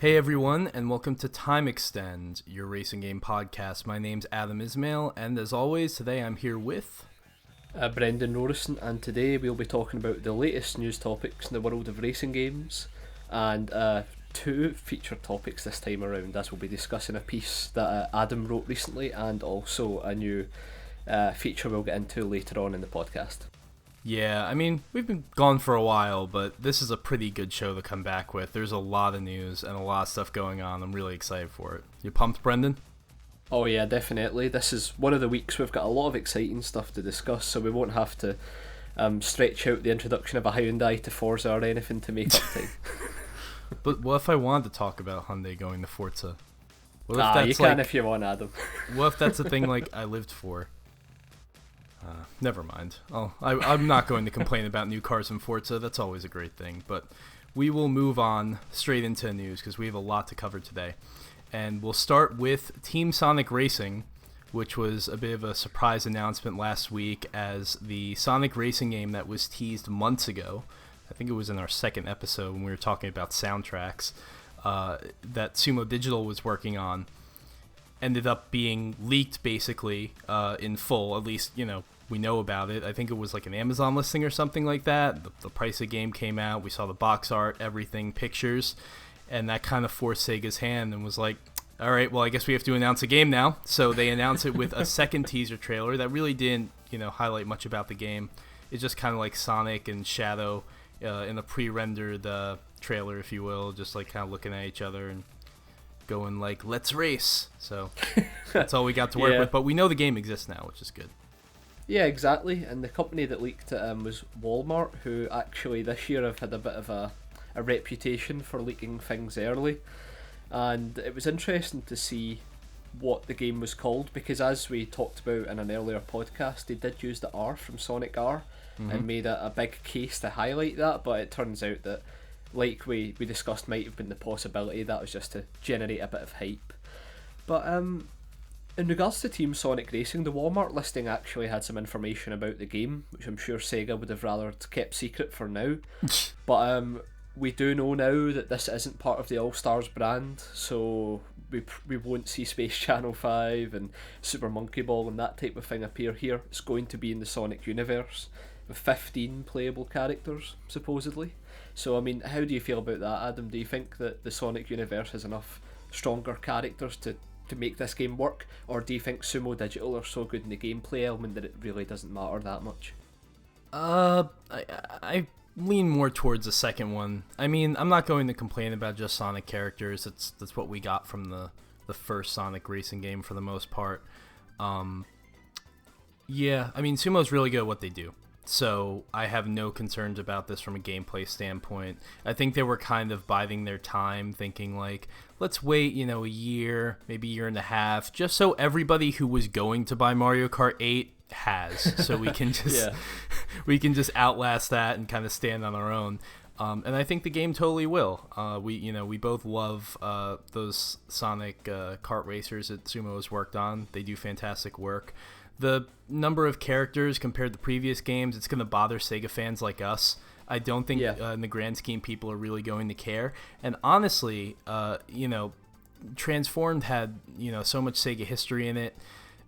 Hey everyone, and welcome to Time Extend, your racing game podcast. My name's Adam Ismail, and as always, today I'm here with... Brendan Norrison, and today we'll be talking about the latest news topics in the world of racing games, and two featured topics this time around, as we'll be discussing a piece that Adam wrote recently, and also a new feature we'll get into later on in the podcast. Yeah, I mean, we've been gone for a while, but this is a pretty good show to come back with. There's a lot of news and a lot of stuff going on. I'm really excited for it. You pumped, Brendan? Oh yeah, definitely. This is one of the weeks we've got a lot of exciting stuff to discuss, so we won't have to stretch out the introduction of a Hyundai to Forza or anything to make up time. But what if I wanted to talk about Hyundai going to Forza? What if You can if you want, Adam. What if that's a thing like I lived for? Never mind. I'm not going to complain about new cars in Forza. That's always a great thing. But we will move on straight into news because we have a lot to cover today. And we'll start with Team Sonic Racing, which was a bit of a surprise announcement last week as the Sonic Racing game that was teased months ago. I think it was in our second episode when we were talking about soundtracks that Sumo Digital was working on. Ended up being leaked basically in full. At least, we know about it. I think it was like an Amazon listing or something like that. The price of the game came out. We saw the box art, everything, pictures, and that kind of forced Sega's hand and was like, all right, well, I guess we have to announce a game now. So they announced it with a second teaser trailer that really didn't, highlight much about the game. It's just kind of like Sonic and Shadow in a pre-rendered trailer, if you will, just like kind of looking at each other and going like, let's race. So that's all we got to work with, but we know the game exists now, which is good. Yeah, exactly. And the company that leaked it was Walmart, who actually this year have had a bit of a reputation for leaking things early. And it was interesting to see what the game was called, because as we talked about in an earlier podcast, they did use the R from Sonic R and made a big case to highlight that, but it turns out that, like we discussed, might have been the possibility that was just to generate a bit of hype. But in regards to Team Sonic Racing, the Walmart listing actually had some information about the game, which I'm sure Sega would have rather kept secret for now. But we do know now that this isn't part of the All-Stars brand, so we won't see Space Channel 5 and Super Monkey Ball and that type of thing appear here. It's going to be in the Sonic universe, with 15 playable characters, supposedly. So, I mean, how do you feel about that, Adam? Do you think that the Sonic universe has enough stronger characters to make this game work, or do you think Sumo Digital are so good in the gameplay element that it really doesn't matter that much? I lean more towards the second one. I mean, I'm not going to complain about just Sonic characters. That's what we got from the first Sonic Racing game for the most part. Yeah, I mean, Sumo's really good at what they do. So I have no concerns about this from a gameplay standpoint. I think they were kind of biding their time, thinking like, let's wait, a year, maybe a year and a half, just so everybody who was going to buy Mario Kart 8 has, so we can just we can just outlast that and kind of stand on our own. And I think the game totally will. We both love those Sonic kart racers that Sumo has worked on. They do fantastic work. The number of characters compared to previous games, it's going to bother Sega fans like us. I don't think in the grand scheme people are really going to care. And honestly, Transformed had, so much Sega history in it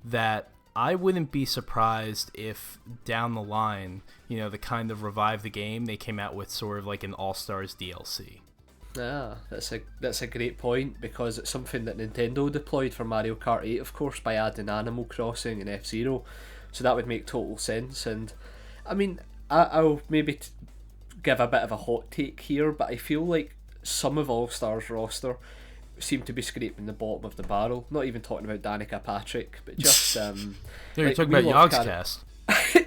that I wouldn't be surprised if down the line, to kind of revive the game, they came out with sort of like an All-Stars DLC. That's a great point, because it's something that Nintendo deployed for Mario Kart 8, of course, by adding Animal Crossing and F-Zero, so that would make total sense. And I mean, I'll maybe give a bit of a hot take here, but I feel like some of All-Stars roster seem to be scraping the bottom of the barrel. Not even talking about Danica Patrick, but just you're talking about Yogscast.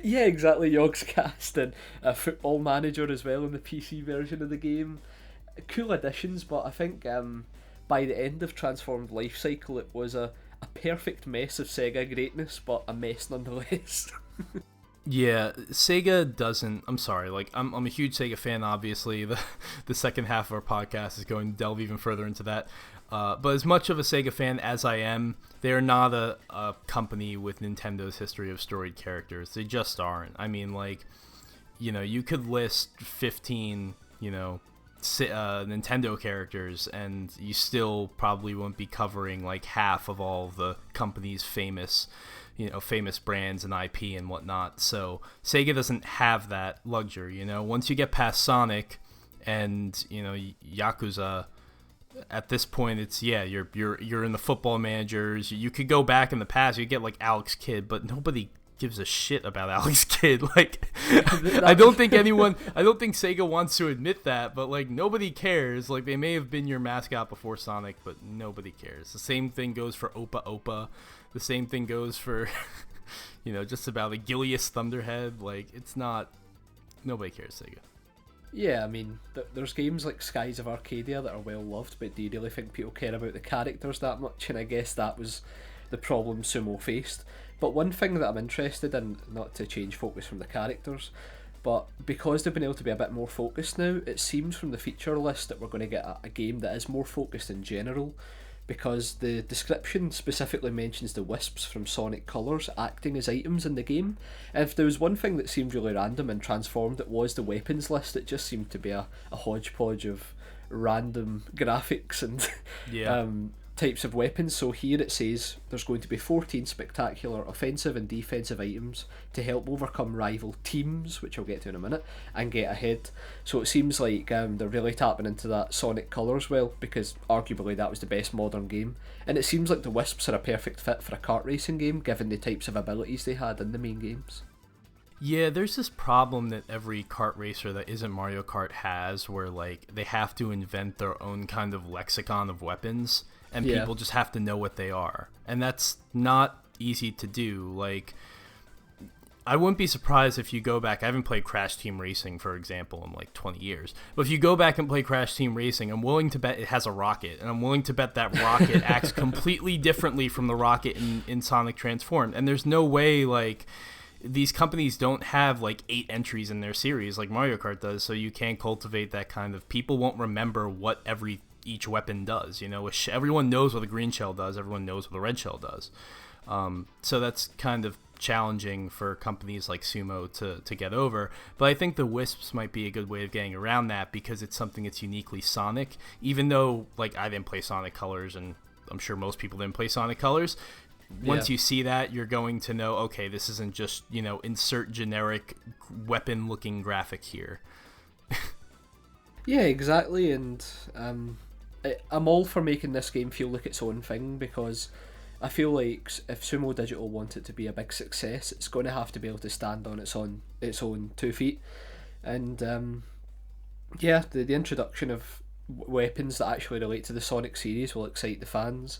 Yeah, exactly, Yogscast, and a Football Manager as well in the PC version of the game. Cool additions, but I think by the end of Transformed Lifecycle, it was a perfect mess of Sega greatness, but a mess nonetheless. Yeah, Sega doesn't. I'm sorry. Like, I'm a huge Sega fan. Obviously, the second half of our podcast is going to delve even further into that. But as much of a Sega fan as I am, they're not a company with Nintendo's history of storied characters. They just aren't. I mean, like, you could list 15, Nintendo characters, and you still probably won't be covering like half of all the company's famous brands and IP and whatnot. So Sega doesn't have that luxury. Once you get past Sonic and Yakuza, at this point it's you're in the football managers. You could go back in the past, you get like Alex Kidd, but nobody gives a shit about Alex Kidd. Like, I don't think Sega wants to admit that, but like nobody cares. Like, they may have been your mascot before Sonic, but nobody cares. The same thing goes for Opa Opa. The same thing goes for just about a Gilius Thunderhead. Like, it's not, nobody cares, Sega. Yeah, I mean, there's games like Skies of Arcadia that are well loved, but do you really think people care about the characters that much? And I guess that was the problem Sumo faced. But one thing that I'm interested in, not to change focus from the characters, but because they've been able to be a bit more focused now, it seems from the feature list that we're going to get a game that is more focused in general, because the description specifically mentions the wisps from Sonic Colors acting as items in the game. And if there was one thing that seemed really random and transformed, it was the weapons list. It just seemed to be a hodgepodge of random graphics and types of weapons. So here it says there's going to be 14 spectacular offensive and defensive items to help overcome rival teams, which I'll get to in a minute, and get ahead. So it seems like they're really tapping into that Sonic Colors well, because arguably that was the best modern game, and it seems like the Wisps are a perfect fit for a kart racing game given the types of abilities they had in the main games. Yeah, there's this problem that every kart racer that isn't Mario Kart has, where like they have to invent their own kind of lexicon of weapons, and people just have to know what they are, and that's not easy to do. Like, I wouldn't be surprised if you go back. I haven't played Crash Team Racing, for example, in like 20 years. But if you go back and play Crash Team Racing, I'm willing to bet it has a rocket, and I'm willing to bet that rocket acts completely differently from the rocket in Sonic Transformed. And there's no way, like, these companies don't have like 8 entries in their series like Mario Kart does, so you can't cultivate that kind of. People won't remember what each weapon does. Everyone knows what a green shell does. Everyone knows what a red shell does. So that's kind of challenging for companies like Sumo to get over. But I think the Wisps might be a good way of getting around that, because it's something that's uniquely Sonic. Even though like I didn't play Sonic Colors, and I'm sure most people didn't play Sonic Colors. Once you see that, you're going to know, okay, this isn't just, insert generic weapon-looking graphic here. Yeah, exactly, and I'm all for making this game feel like its own thing, because I feel like if Sumo Digital want it to be a big success, it's going to have to be able to stand on its own 2 feet. And the introduction of weapons that actually relate to the Sonic series will excite the fans.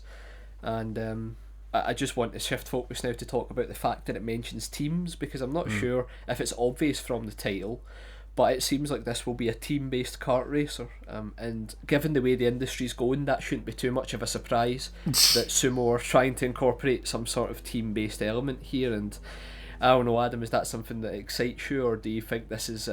And I just want to shift focus now to talk about the fact that it mentions teams, because I'm not sure if it's obvious from the title, but it seems like this will be a team-based kart racer, and given the way the industry's going, that shouldn't be too much of a surprise that Sumo are trying to incorporate some sort of team-based element here. And I don't know, Adam, is that something that excites you, or do you think this is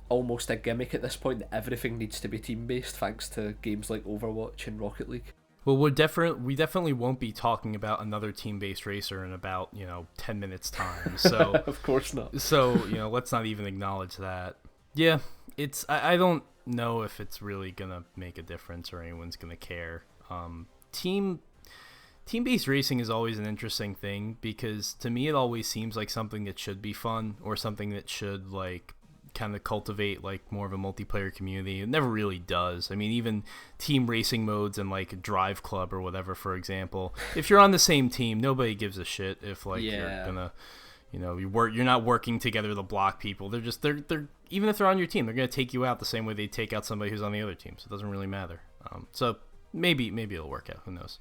almost a gimmick at this point, that everything needs to be team-based thanks to games like Overwatch and Rocket League? Well, we definitely won't be talking about another team-based racer in about 10 minutes time. So of course not. So let's not even acknowledge that. Yeah, it's I don't know if it's really gonna make a difference or anyone's gonna care. Team-based racing is always an interesting thing, because to me it always seems like something that should be fun, or something that should like kind of cultivate like more of a multiplayer community. It never really does. I mean, even team racing modes and like Drive Club or whatever, for example, if you're on the same team, nobody gives a shit if like you're gonna you're not working together to block people. They're even if they're on your team, they're gonna take you out the same way they take out somebody who's on the other team, so it doesn't really matter. So maybe it'll work out, who knows.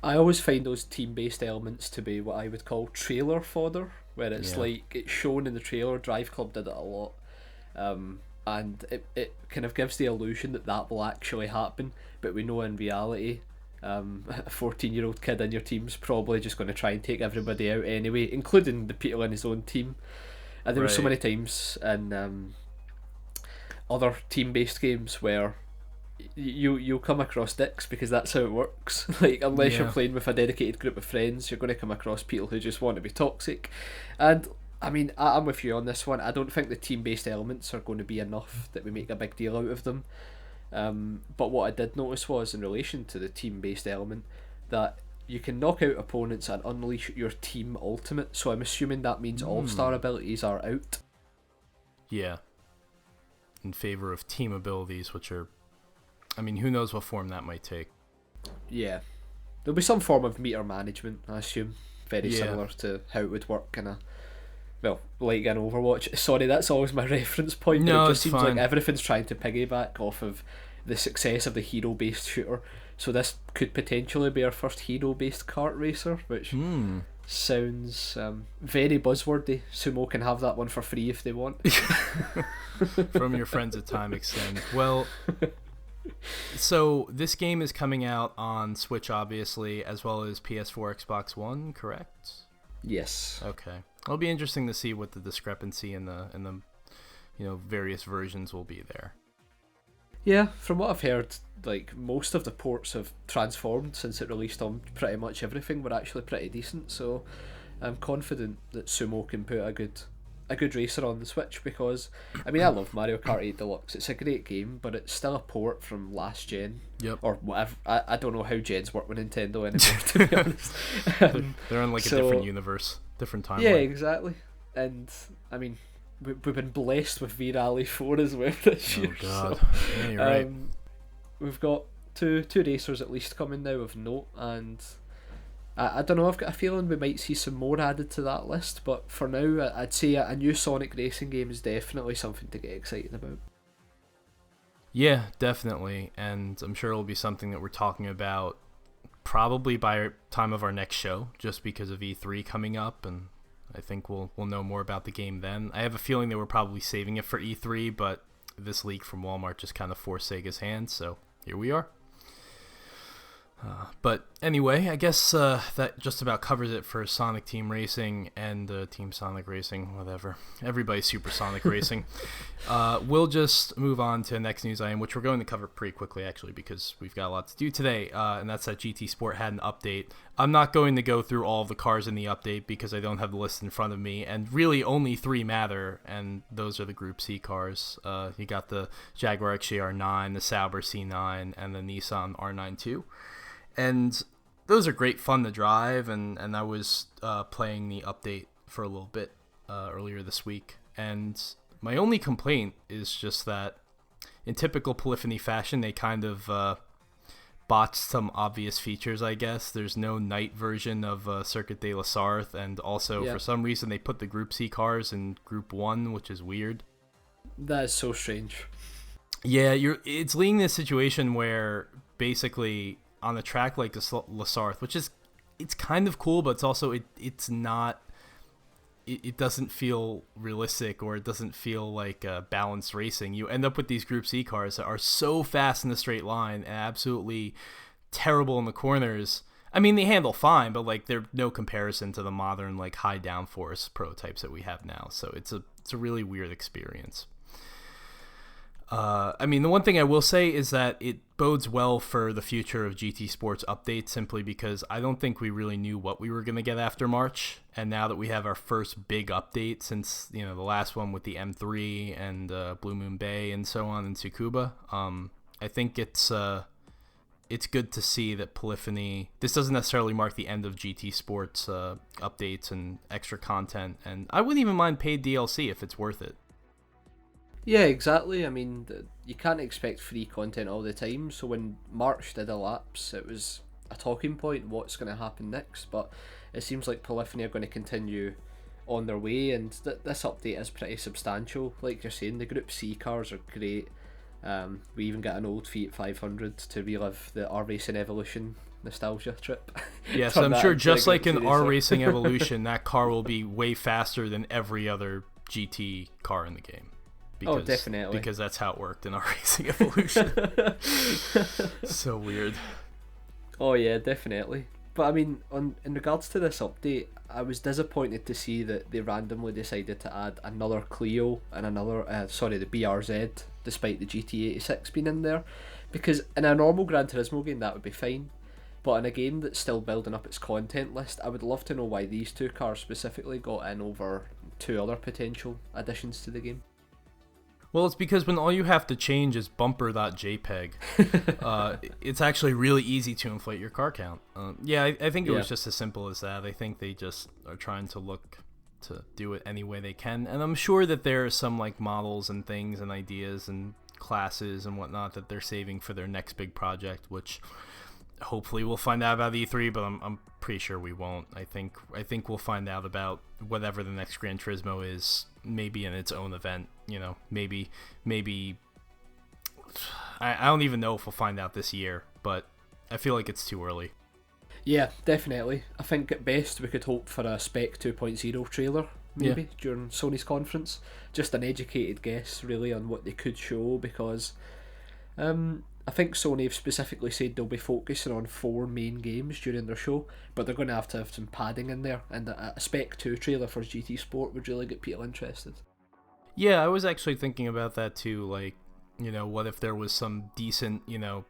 I always find those team-based elements to be what I would call trailer fodder, where it's like it's shown in the trailer. Drive Club did it a lot. And it kind of gives the illusion that will actually happen, but we know in reality a 14-year-old kid in your team's probably just going to try and take everybody out anyway, including the people in his own team. And there were so many times in other team-based games where you'll come across dicks, because that's how it works. Like, unless you're playing with a dedicated group of friends, you're going to come across people who just want to be toxic. And I mean, I'm with you on this one. I don't think the team-based elements are going to be enough that we make a big deal out of them. But what I did notice was, in relation to the team-based element, that you can knock out opponents and unleash your team ultimate. So I'm assuming that means all-star abilities are out. Yeah. In favor of team abilities, which are... I mean, who knows what form that might take. Yeah. There'll be some form of meter management, I assume. Very similar to how it would work in a... Well, like in Overwatch. Sorry, that's always my reference point. No, it just seems fine. like everything's trying to piggyback off of the success of the hero-based shooter. So this could potentially be our first hero-based kart racer, which sounds very buzzwordy. Sumo can have that one for free if they want. From your friends at Time Extend. Well, so this game is coming out on Switch, obviously, as well as PS4, Xbox One, correct? Yes. Okay. It'll be interesting to see what the discrepancy in the various versions will be there. Yeah, from what I've heard, like most of the ports have transformed since it released on pretty much everything. Were actually pretty decent, so I'm confident that Sumo can put a good racer on the Switch, because I mean I love Mario Kart 8 Deluxe. It's a great game, but it's still a port from last gen. Yep. Or whatever. I don't know how gens work with Nintendo anymore, to be honest. They're in like a different universe, different timeline. Yeah, exactly. And I mean, we've been blessed with V-Rally 4 as well this year. Oh god. So, Yeah, you're right. We've got two racers at least coming now of note, and I don't know, I've got a feeling we might see some more added to that list, but for now I'd say a new Sonic racing game is definitely something to get excited about. Yeah, definitely, and I'm sure it'll be something that we're talking about probably by time of our next show, just because of E3 coming up, and I think we'll know more about the game then. I have a feeling they were probably saving it for E3, but this leak from Walmart just kind of forced Sega's hand, so here we are. But anyway, I guess that just about covers it for Sonic Team Racing and Team Sonic Racing, whatever. Everybody's Super Sonic Racing. We'll just move on to the next news item, which we're going to cover pretty quickly, actually, because we've got a lot to do today, and that's that GT Sport had an update. I'm not going to go through all of the cars in the update because I don't have the list in front of me, and really only 3 matter, and those are the Group C cars. You got the Jaguar XJR9, the Sauber C9, and the Nissan R92. And those are great fun to drive, and I was playing the update for a little bit earlier this week. And my only complaint is just that in typical Polyphony fashion, they kind of botched some obvious features, I guess. There's no night version of Circuit de la Sarthe, and also for some reason they put the Group C cars in Group 1, which is weird. That is so strange. Yeah, it's leading to a situation where basically on a track like La Sarthe, which is, it's kind of cool, but it's also it's not, it doesn't feel realistic, or it doesn't feel like balanced racing. You end up with these Group C cars that are so fast in the straight line and absolutely terrible in the corners. I mean, they handle fine, but like they're no comparison to the modern like high downforce prototypes that we have now. So it's a really weird experience. I mean, the one thing I will say is that it bodes well for the future of GT Sports updates, simply because I don't think we really knew what we were going to get after March. And now that we have our first big update since, the last one with the M3 and Blue Moon Bay and so on in Tsukuba, I think it's good to see that Polyphony, this doesn't necessarily mark the end of GT Sports updates and extra content. And I wouldn't even mind paid DLC if it's worth it. Yeah, exactly. I mean, you can't expect free content all the time, so when March did elapse, it was a talking point, what's going to happen next, but it seems like Polyphony are going to continue on their way, and this update is pretty substantial. Like you're saying, the Group C cars are great. We even got an old Fiat 500 to relive the R-Racing Evolution nostalgia trip. Yes, I'm sure just like in R-Racing Evolution, that car will be way faster than every other GT car in the game. Because, definitely. Because that's how it worked in R-Racing Evolution. So weird. Oh yeah, definitely. But I mean, in regards to this update, I was disappointed to see that they randomly decided to add another Clio and another, the BRZ, despite the GT86 being in there. Because in a normal Gran Turismo game, that would be fine. But in a game that's still building up its content list, I would love to know why these two cars specifically got in over two other potential additions to the game. Well, it's because when all you have to change is bumper.jpg, it's actually really easy to inflate your car count. I think it was just as simple as that. I think they just are trying to look to do it any way they can. And I'm sure that there are some like models and things and ideas and classes and whatnot that they're saving for their next big project, which hopefully we'll find out about E3, but I'm pretty sure we won't. I think we'll find out about whatever the next Gran Turismo is, maybe in its own event. You know, maybe I don't even know if we'll find out this year, but I feel like it's too early. Yeah, definitely. I think at best we could hope for a Spec 2.0 trailer, maybe, during Sony's conference. Just an educated guess, really, on what they could show, because I think Sony have specifically said they'll be focusing on 4 main games during their show, but they're going to have some padding in there, and a Spec 2 trailer for GT Sport would really get people interested. Yeah, I was actually thinking about that too, like, you know, what if there was some decent, you know,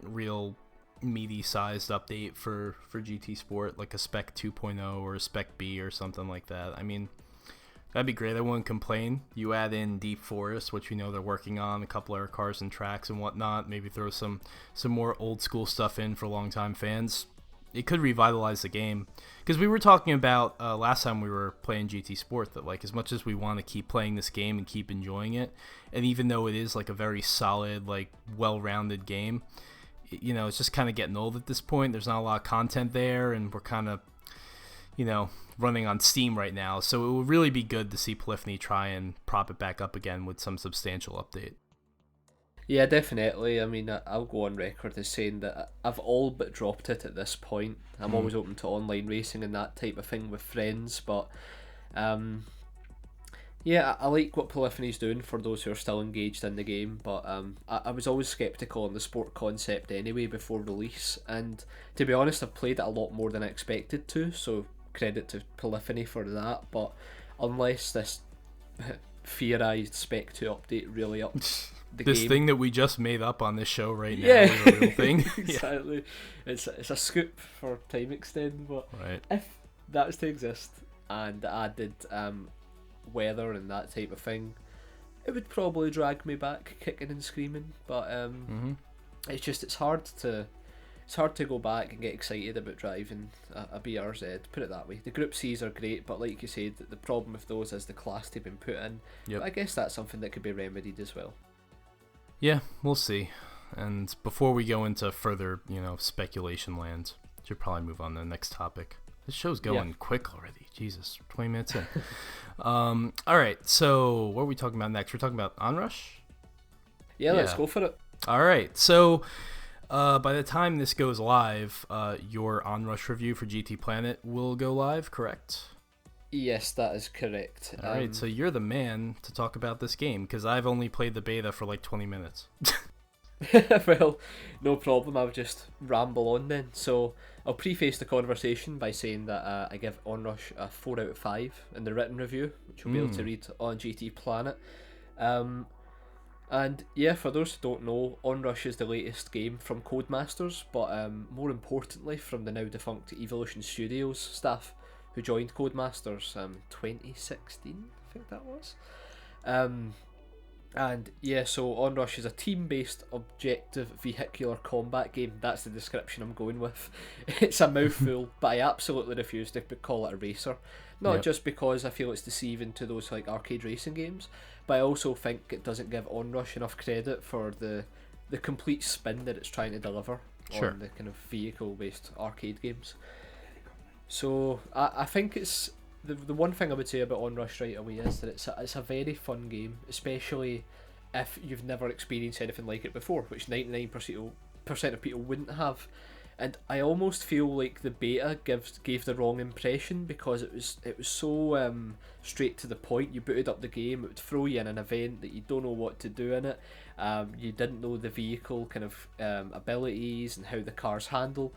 real meaty sized update for GT Sport, like a Spec 2.0 or a Spec B or something like that. I mean, that'd be great. I wouldn't complain. You add in Deep Forest, which we know they're working on, a couple of cars and tracks and whatnot. Maybe throw some more old school stuff in for longtime fans. It could revitalize the game. Because we were talking about last time we were playing GT Sport that, like, as much as we want to keep playing this game and keep enjoying it, and even though it is like a very solid, like, well-rounded game, you know, it's just kind of getting old at this point. There's not a lot of content there, and we're kind of, you know, running on Steam right now. So it would really be good to see Polyphony try and prop it back up again with some substantial update. Yeah, definitely. I mean, I'll go on record as saying that I've all but dropped it at this point. I'm always open to online racing and that type of thing with friends, but yeah, I like what Polyphony's doing for those who are still engaged in the game, but I was always sceptical on the sport concept anyway before release, and to be honest, I've played it a lot more than I expected to, so credit to Polyphony for that. But unless this theorized Spec 2 update really ups the this game, thing that we just made up on this show right now is a real thing. Exactly. It's a scoop for time extend, but right. If that was to exist and added weather and that type of thing, it would probably drag me back kicking and screaming. But it's hard to go back and get excited about driving a BRZ, put it that way. The Group C's are great, but like you said, the problem with those is the class they've been put in. But I guess that's something that could be remedied as well. Yeah, we'll see. And before we go into further, you know, speculation land, should probably move on to the next topic. This show's going quick already. Jesus, 20 minutes in. All right, so what are we talking about next? We're talking about OnRush? Yeah, let's go for it. All right, so by the time this goes live, your OnRush review for GT Planet will go live, correct? Yes, that is correct. All right, so you're the man to talk about this game, because I've only played the beta for like 20 minutes. Well, no problem, I'll just ramble on then. So, I'll preface the conversation by saying that I give OnRush a 4 out of 5 in the written review, which you'll be able to read on GT Planet. And yeah, for those who don't know, OnRush is the latest game from Codemasters, but more importantly from the now defunct Evolution Studios staff who joined Codemasters 2016, I think that was. And yeah, so OnRush is a team-based objective vehicular combat game. That's the description I'm going with. It's a mouthful, but I absolutely refuse to call it a racer. Not just because I feel it's deceiving to those like arcade racing games, but I also think it doesn't give OnRush enough credit for the complete spin that it's trying to deliver on the kind of vehicle-based arcade games. So I think it's the one thing I would say about OnRush right away is that it's a very fun game, especially if you've never experienced anything like it before, which 99% of people wouldn't have. And I almost feel like the beta gave the wrong impression, because it was so straight to the point. You booted up the game, it would throw you in an event that you don't know what to do in it. You didn't know the vehicle kind of abilities and how the cars handle.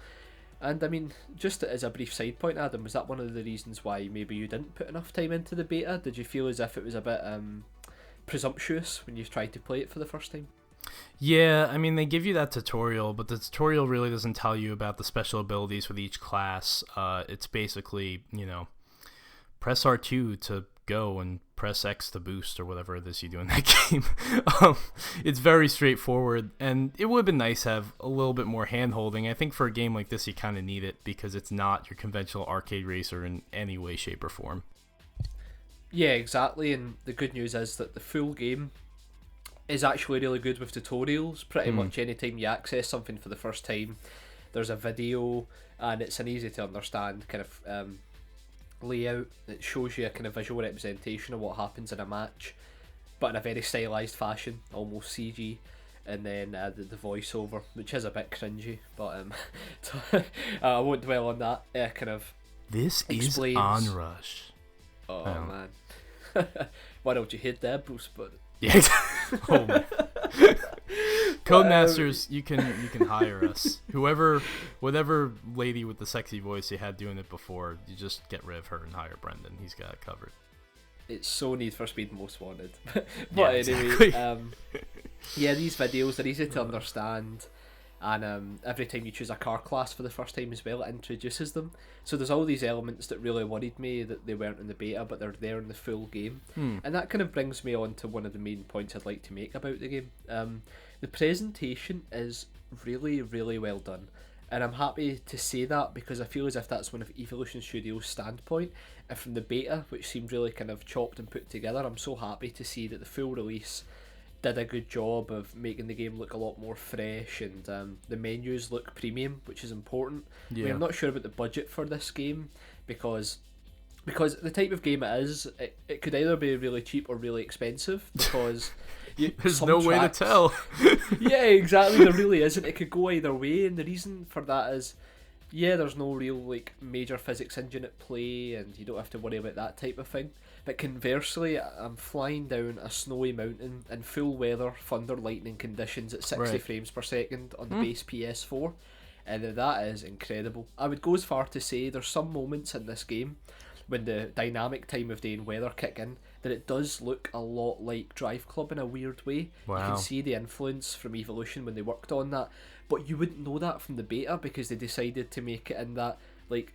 And I mean, just as a brief side point, Adam, was that one of the reasons why maybe you didn't put enough time into the beta? Did you feel as if it was a bit presumptuous when you tried to play it for the first time? Yeah, I mean, they give you that tutorial, but the tutorial really doesn't tell you about the special abilities with each class. It's basically, you know, press R2 to go and press X to boost or whatever it is you do in that game. It's very straightforward, and it would have been nice to have a little bit more hand-holding. I think for a game like this, you kind of need it because it's not your conventional arcade racer in any way, shape, or form. Yeah, exactly, and the good news is that the full game is actually really good with tutorials. Pretty much anytime you access something for the first time, there's a video, and it's an easy to understand kind of layout that shows you a kind of visual representation of what happens in a match, but in a very stylized fashion, almost CG. And then the voiceover, which is a bit cringy, but I won't dwell on that. Kind of this explains... is OnRush. Oh man, why don't you hit that, Bruce? But yeah, oh man. Codemasters, you can hire us. Whatever lady with the sexy voice you had doing it before, you just get rid of her and hire Brendan. He's got it covered. It's so Need for Speed Most Wanted. But yeah, anyway, exactly. Yeah, these videos are easy to understand, and every time you choose a car class for the first time as well, it introduces them. So there's all these elements that really worried me that they weren't in the beta, but they're there in the full game. And that kind of brings me on to one of the main points I'd like to make about the game. The presentation is really, really well done. And I'm happy to say that because I feel as if that's one of Evolution Studios' standpoint. And from the beta, which seemed really kind of chopped and put together, I'm so happy to see that the full release did a good job of making the game look a lot more fresh, and the menus look premium, which is important. Yeah. I mean, I'm not sure about the budget for this game because the type of game it is, it could either be really cheap or really expensive because... There's no way to tell. Yeah, exactly. There really isn't. It could go either way, and the reason for that is, yeah, there's no real like major physics engine at play, and you don't have to worry about that type of thing. But conversely, I'm flying down a snowy mountain in full weather, thunder, lightning conditions at 60 frames per second on the base PS4, and that is incredible. I would go as far to say there's some moments in this game when the dynamic time of day and weather kick in that it does look a lot like Drive Club in a weird way. Wow. You can see the influence from Evolution when they worked on that, but you wouldn't know that from the beta because they decided to make it in that, like,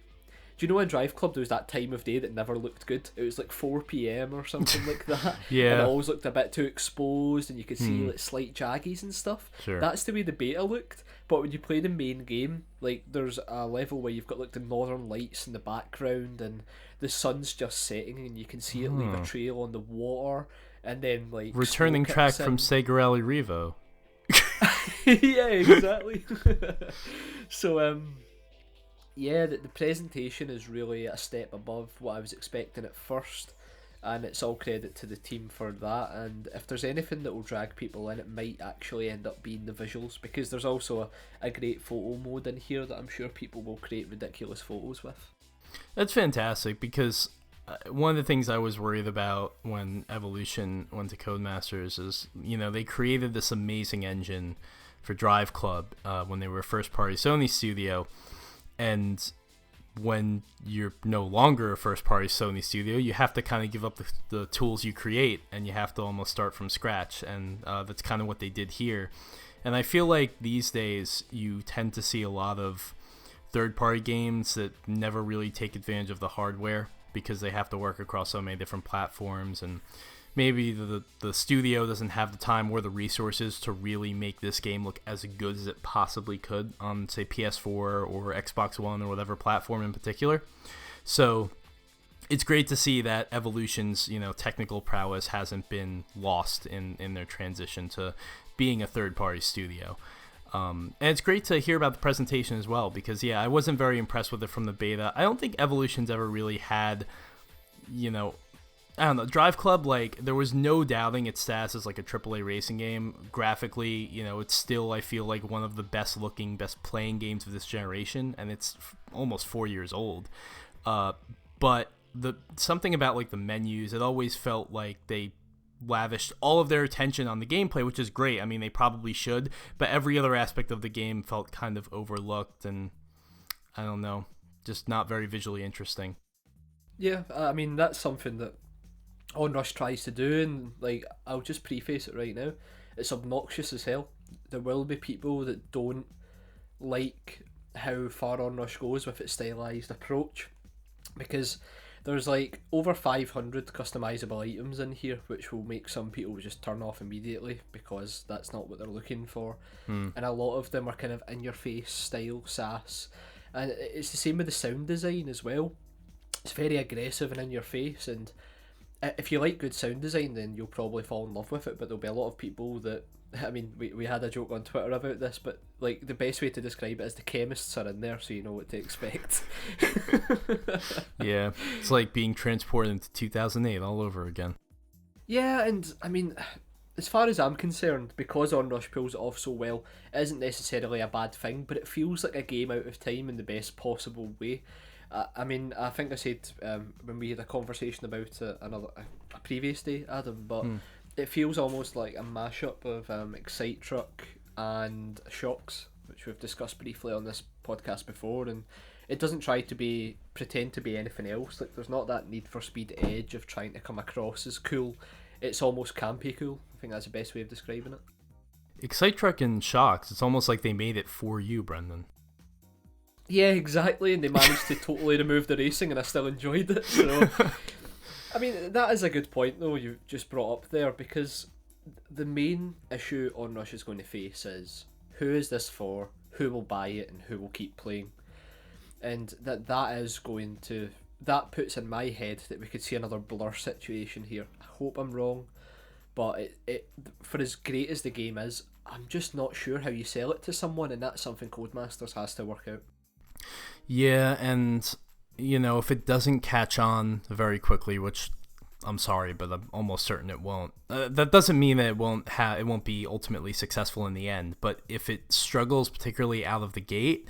do you know in Drive Club there was that time of day that never looked good? It was like 4 PM or something like that. Yeah. And it always looked a bit too exposed and you could see like slight jaggies and stuff. Sure. That's the way the beta looked. But when you play the main game, like there's a level where you've got like the northern lights in the background and the sun's just setting and you can see it leave a trail on the water, and then like returning track from Sega Rally Revo. Yeah, exactly. So yeah, the presentation is really a step above what I was expecting at first, and it's all credit to the team for that. And if there's anything that will drag people in, it might actually end up being the visuals, because there's also a great photo mode in here that I'm sure people will create ridiculous photos with. That's fantastic, because one of the things I was worried about when Evolution went to Codemasters is, you know, they created this amazing engine for Drive Club when they were a first-party Sony studio, and when you're no longer a first-party Sony studio, you have to kind of give up the tools you create, and you have to almost start from scratch, and that's kind of what they did here. And I feel like these days you tend to see a lot of third-party games that never really take advantage of the hardware because they have to work across so many different platforms, and maybe the studio doesn't have the time or the resources to really make this game look as good as it possibly could on, say, PS4 or Xbox One or whatever platform in particular. So it's great to see that Evolution's, you know, technical prowess hasn't been lost in their transition to being a third-party studio. And it's great to hear about the presentation as well, because, yeah, I wasn't very impressed with it from the beta. I don't think Evolution's ever really had, you know, I don't know, Drive Club, like, there was no doubting its status as, like, a AAA racing game. Graphically, you know, it's still, I feel like, one of the best-looking, best-playing games of this generation, and it's almost 4 years old. But something about, like, the menus, it always felt like they lavished all of their attention on the gameplay, which is great. I mean, they probably should, but every other aspect of the game felt kind of overlooked, and, I don't know, just not very visually interesting. Yeah, I mean, that's something that OnRush tries to do, and like, I'll just preface it right now, it's obnoxious as hell. There will be people that don't like how far OnRush goes with its stylized approach, because There's like over 500 customizable items in here, which will make some people just turn off immediately because that's not what they're looking for. And a lot of them are kind of in your face style sass. And it's the same with the sound design as well. It's very aggressive and in your face, and if you like good sound design, then you'll probably fall in love with it. But there'll be a lot of people that, I mean, we had a joke on Twitter about this, but like the best way to describe it is the chemists are in there, so you know what to expect. Yeah, it's like being transported into 2008 all over again. Yeah, and I mean, as far as I'm concerned, because OnRush pulls it off so well, it isn't necessarily a bad thing, but it feels like a game out of time in the best possible way. I mean, I think I said when we had a conversation about it a previous day, Adam, but it feels almost like a mashup of Excite Truck and Shocks, which we've discussed briefly on this podcast before, and it doesn't try to pretend to be anything else. Like, there's not that Need for Speed edge of trying to come across as cool. It's almost campy cool. I think that's the best way of describing it. Excite Truck and Shocks, it's almost like they made it for you, Brendan. Yeah, exactly, and they managed to totally remove the racing, and I still enjoyed it. So, I mean, that is a good point, though, you just brought up there, because the main issue OnRush is going to face is, who is this for, who will buy it, and who will keep playing? And that is going to... That puts in my head that we could see another Blur situation here. I hope I'm wrong, but it for as great as the game is, I'm just not sure how you sell it to someone, and that's something Codemasters has to work out. Yeah, and, you know, if it doesn't catch on very quickly, which I'm sorry, but I'm almost certain it won't. That doesn't mean that it won't be ultimately successful in the end, but if it struggles particularly out of the gate,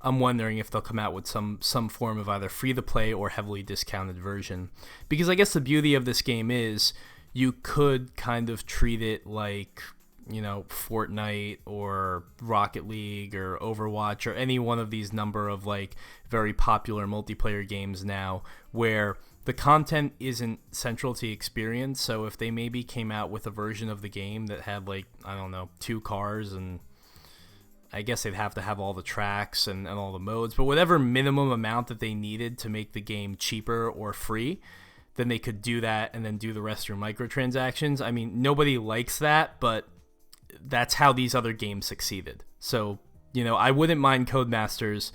I'm wondering if they'll come out with some form of either free-to-play or heavily discounted version. Because I guess the beauty of this game is you could kind of treat it like, you know, Fortnite or Rocket League or Overwatch or any one of these number of like very popular multiplayer games now where the content isn't central to the experience. So if they maybe came out with a version of the game that had like, I don't know, 2 cars, and I guess they'd have to have all the tracks and all the modes, but whatever minimum amount that they needed to make the game cheaper or free, then they could do that and then do the rest through microtransactions. I mean, nobody likes that, but that's how these other games succeeded. So, you know, I wouldn't mind Codemasters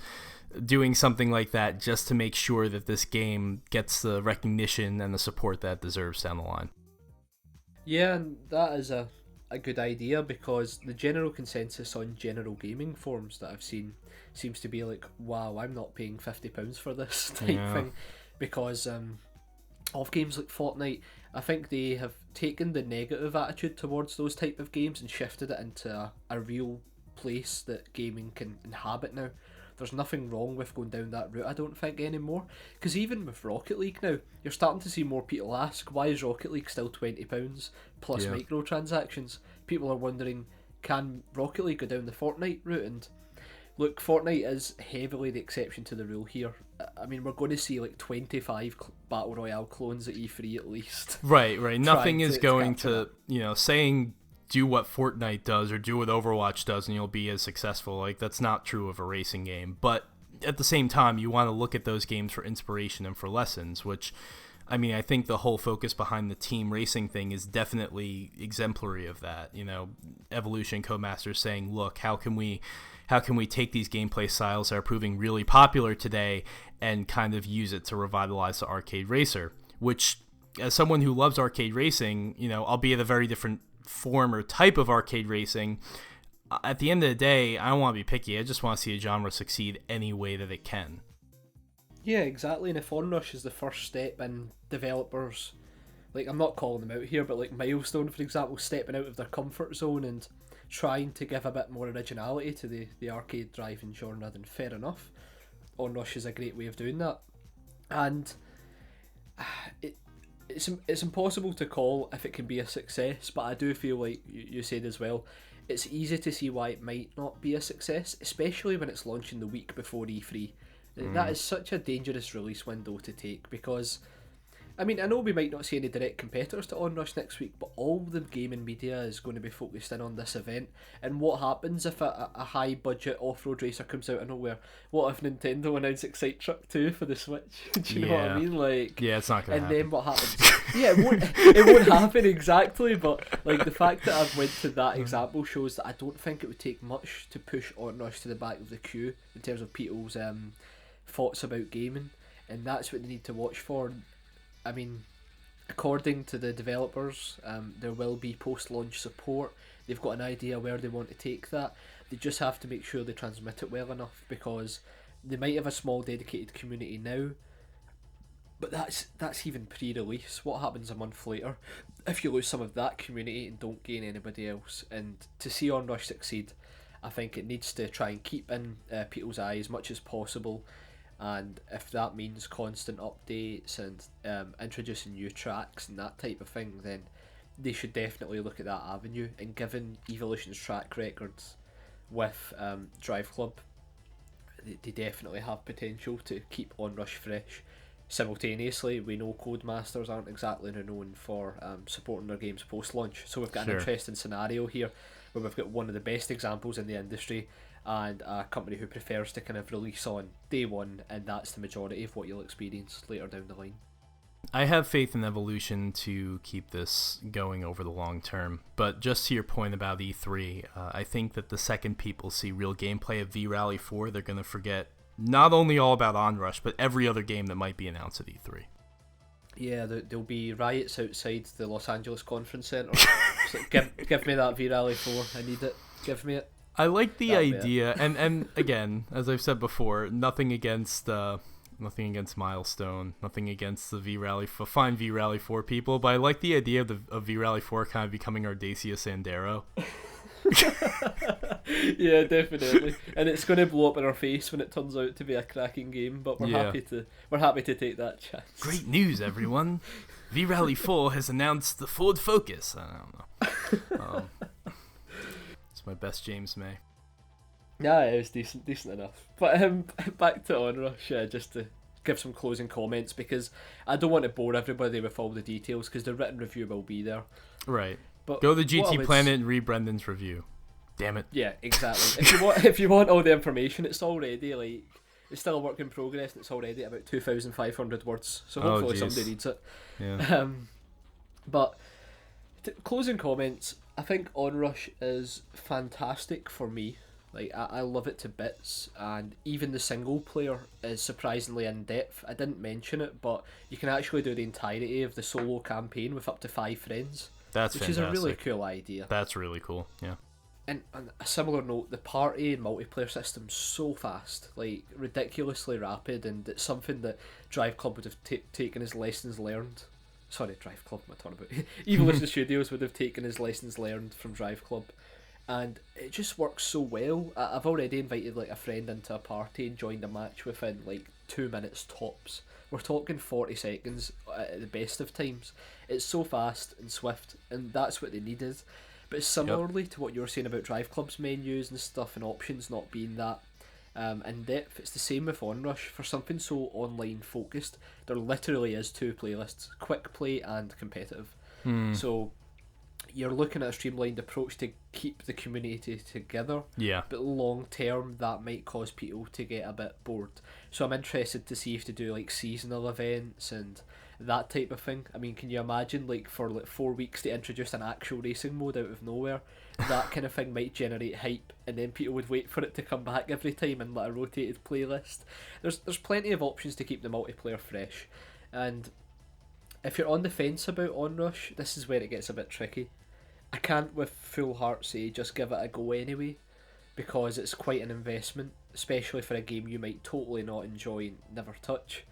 doing something like that just to make sure that this game gets the recognition and the support that it deserves down the line. Yeah, and that is a good idea, because the general consensus on general gaming forums that I've seen seems to be like, wow, I'm not paying £50 for this type thing, because of games like Fortnite. I think they have taken the negative attitude towards those type of games and shifted it into a real place that gaming can inhabit now. There's nothing wrong with going down that route, I don't think, anymore. Because even with Rocket League now, you're starting to see more people ask, why is Rocket League still £20 plus microtransactions? People are wondering, can Rocket League go down the Fortnite route? And look, Fortnite is heavily the exception to the rule here. I mean, we're going to see like 25 Battle Royale clones at E3 at least. Right. Nothing is going to, you know, saying do what Fortnite does or do what Overwatch does and you'll be as successful. Like, that's not true of a racing game. But at the same time, you want to look at those games for inspiration and for lessons, which, I mean, I think the whole focus behind the team racing thing is definitely exemplary of that. You know, Evolution Codemasters saying, look, how can we take these gameplay styles that are proving really popular today and kind of use it to revitalize the arcade racer, which, as someone who loves arcade racing, you know, albeit a very different form or type of arcade racing, at the end of the day, I don't want to be picky. I just want to see a genre succeed any way that it can. Yeah, exactly. And if OnRush is the first step in developers, like, I'm not calling them out here, but like Milestone, for example, stepping out of their comfort zone and trying to give a bit more originality to the arcade driving genre, then fair enough. OnRush is a great way of doing that. And it's impossible to call if it can be a success, but I do feel like you said as well, it's easy to see why it might not be a success, especially when it's launching the week before E3. That is such a dangerous release window to take, because I mean, I know we might not see any direct competitors to OnRush next week, but all the gaming media is going to be focused in on this event. And what happens if a high budget off road racer comes out of nowhere? What if Nintendo announce Excite Truck 2 for the Switch? Do you know what I mean? Like, yeah, it's not gonna happen. And then what happens? Yeah, it won't happen exactly. But like the fact that I've went to that example shows that I don't think it would take much to push OnRush to the back of the queue in terms of people's thoughts about gaming, and that's what they need to watch for. I mean, according to the developers, there will be post-launch support. They've got an idea where they want to take that. They just have to make sure they transmit it well enough, because they might have a small dedicated community now, but that's even pre-release. What happens a month later if you lose some of that community and don't gain anybody else? And to see OnRush succeed, I think it needs to try and keep in people's eye as much as possible. And if that means constant updates and introducing new tracks and that type of thing, then they should definitely look at that avenue. And given Evolution's track records with Drive Club, they definitely have potential to keep OnRush fresh. Simultaneously, we know Codemasters aren't exactly renowned for supporting their games post-launch, so we've got an interesting scenario here where we've got one of the best examples in the industry and a company who prefers to kind of release on day one, and that's the majority of what you'll experience later down the line. I have faith in Evolution to keep this going over the long term, but just to your point about E3, I think that the second people see real gameplay of V-Rally 4, they're going to forget not only all about OnRush, but every other game that might be announced at E3. Yeah, there'll be riots outside the Los Angeles Conference Center. Like, give me that V-Rally 4, I need it, give me it. I like the idea, and again, as I've said before, nothing against Milestone, nothing against the V-Rally, fine V-Rally 4 people, but I like the idea of V-Rally 4 kind of becoming our Dacia Sandero. Yeah, definitely, and it's going to blow up in our face when it turns out to be a cracking game, but we're happy to take that chance. Great news, everyone! V-Rally 4 has announced the Ford Focus. I don't know. It's my best James May. Yeah, it was decent enough. But back to OnRush, just to give some closing comments, because I don't want to bore everybody with all the details, because the written review will be there. Right. But go to GT Planet and read Brendan's review. Damn it. Yeah, exactly. if you want all the information, it's already like, it's still a work in progress, and it's already about 2,500 words. So hopefully somebody reads it. Yeah. But closing comments. I think OnRush is fantastic for me. Like, I love it to bits, and even the single player is surprisingly in depth. I didn't mention it, but you can actually do the entirety of the solo campaign with up to 5 friends. Which fantastic. Is a really cool idea. That's really cool, yeah. And on a similar note, the party and multiplayer system's so fast, like ridiculously rapid, and it's something that Drive Club would have taken as lessons learned. Sorry, Drive Club, what am I talking about? Evolution Studios would have taken as lessons learned from Drive Club. And it just works so well. I've already invited like a friend into a party and joined a match within like 2 minutes tops. We're talking 40 seconds at the best of times. It's so fast and swift, and that's what they needed. But similarly to what you were saying about Drive Club's menus and stuff and options not being that in depth, it's the same with OnRush. For something so online focused, there literally is 2 playlists: quick play and competitive. So you're looking at a streamlined approach to keep the community together. Yeah. But long term, that might cause people to get a bit bored. So I'm interested to see if they do like seasonal events and that type of thing. I mean, can you imagine like for like 4 weeks to introduce an actual racing mode out of nowhere? That kind of thing might generate hype, and then people would wait for it to come back every time in like a rotated playlist. There's plenty of options to keep the multiplayer fresh, and if you're on the fence about OnRush, this is where it gets a bit tricky. I can't with full heart say just give it a go anyway, because it's quite an investment, especially for a game you might totally not enjoy and never touch.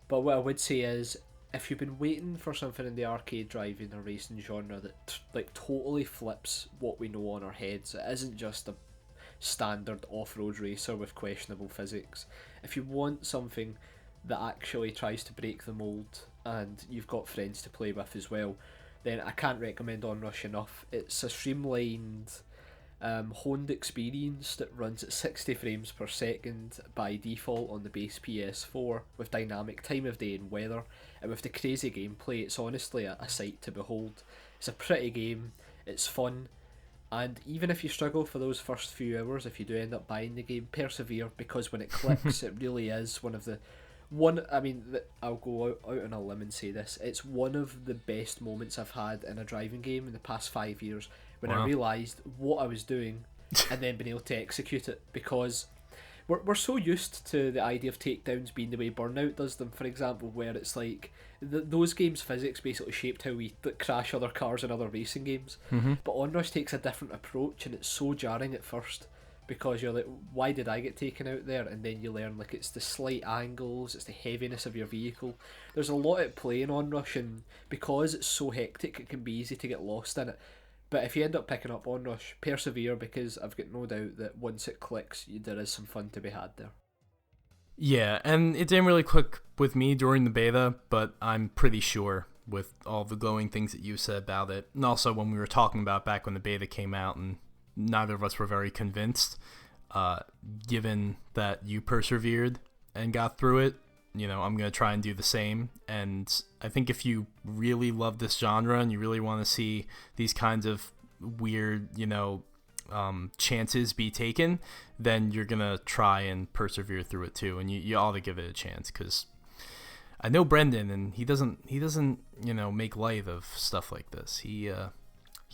But what I would say is, if you've been waiting for something in the arcade driving or racing genre that like totally flips what we know on our heads, it isn't just a standard off-road racer with questionable physics. If you want something that actually tries to break the mold and you've got friends to play with as well, then I can't recommend OnRush enough. It's a streamlined honed experience that runs at 60 frames per second by default on the base PS4 with dynamic time of day and weather, and with the crazy gameplay. It's honestly a sight to behold. It's a pretty game, it's fun, and even if you struggle for those first few hours, if you do end up buying the game, persevere, because when it clicks, it really is I'll go out on a limb and say this, it's one of the best moments I've had in a driving game in the past 5 years, when I realised what I was doing and then being able to execute it, because we're so used to the idea of takedowns being the way Burnout does them, for example, where it's like those games' physics basically shaped how we crash other cars in other racing games. But OnRush takes a different approach, and it's so jarring at first, because you're like, why did I get taken out there? And then you learn, like, it's the slight angles, it's the heaviness of your vehicle. There's a lot at play in OnRush, and because it's so hectic, it can be easy to get lost in it. But if you end up picking up OnRush, persevere, because I've got no doubt that once it clicks, there is some fun to be had there. Yeah, and it didn't really click with me during the beta, but I'm pretty sure with all the glowing things that you said about it, and also when we were talking about back when the beta came out, and neither of us were very convinced, given that you persevered and got through it, I'm going to try and do the same. And I think if you really love this genre and you really want to see these kinds of weird, chances be taken, then you're going to try and persevere through it too. And you ought to give it a chance, because I know Brendan, and he doesn't, make light of stuff like this. He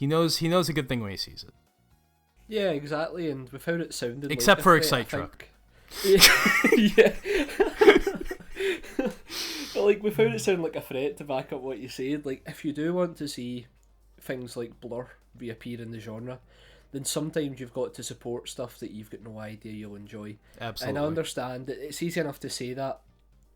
knows a good thing when he sees it. Yeah, exactly, and without it sounding except like for a Excite threat, Truck. Yeah. But like, without it sounding like a threat, to back up what you said, like, if you do want to see things like Blur reappear in the genre, then sometimes you've got to support stuff that you've got no idea you'll enjoy. Absolutely. And I understand that it's easy enough to say that,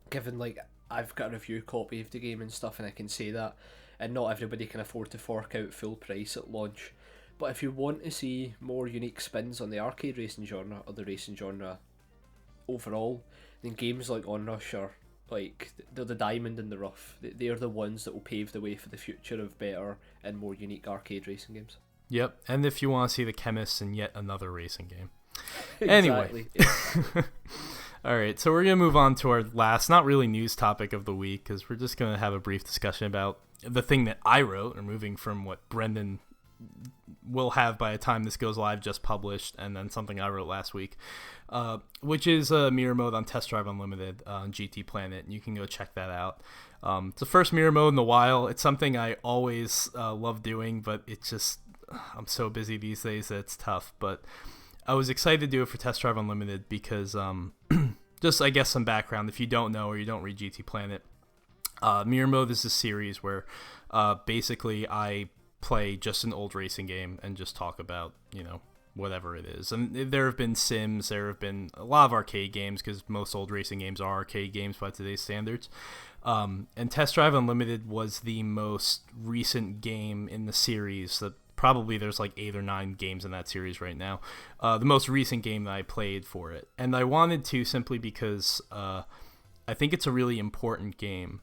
given, like, I've got a review copy of the game and stuff, and I can say that, and not everybody can afford to fork out full price at launch. But if you want to see more unique spins on the arcade racing genre, or the racing genre overall, then games like OnRush are, like, they're the diamond in the rough. They're the ones that will pave the way for the future of better and more unique arcade racing games. Yep, and if you want to see the chemists in yet another racing game. Exactly. Anyway. Alright, so we're going to move on to our last, not really news topic of the week, because we're just going to have a brief discussion about the thing that I wrote, or moving from what Brendan will have by the time this goes live just published, and then something I wrote last week, which is mirror mode on Test Drive Unlimited on GT Planet, and you can go check that out. It's the first mirror mode in a while. It's something I always love doing, but it's just, I'm so busy these days that it's tough. But I was excited to do it for Test Drive Unlimited because, just I guess some background, if you don't know or you don't read GT Planet, mirror mode is a series where basically I play just an old racing game and just talk about, whatever it is. And there have been sims, there have been a lot of arcade games, because most old racing games are arcade games by today's standards. And Test Drive Unlimited was the most recent game in the series. That probably there's like 8 or 9 games in that series right now. The most recent game that I played for it. And I wanted to simply because I think it's a really important game.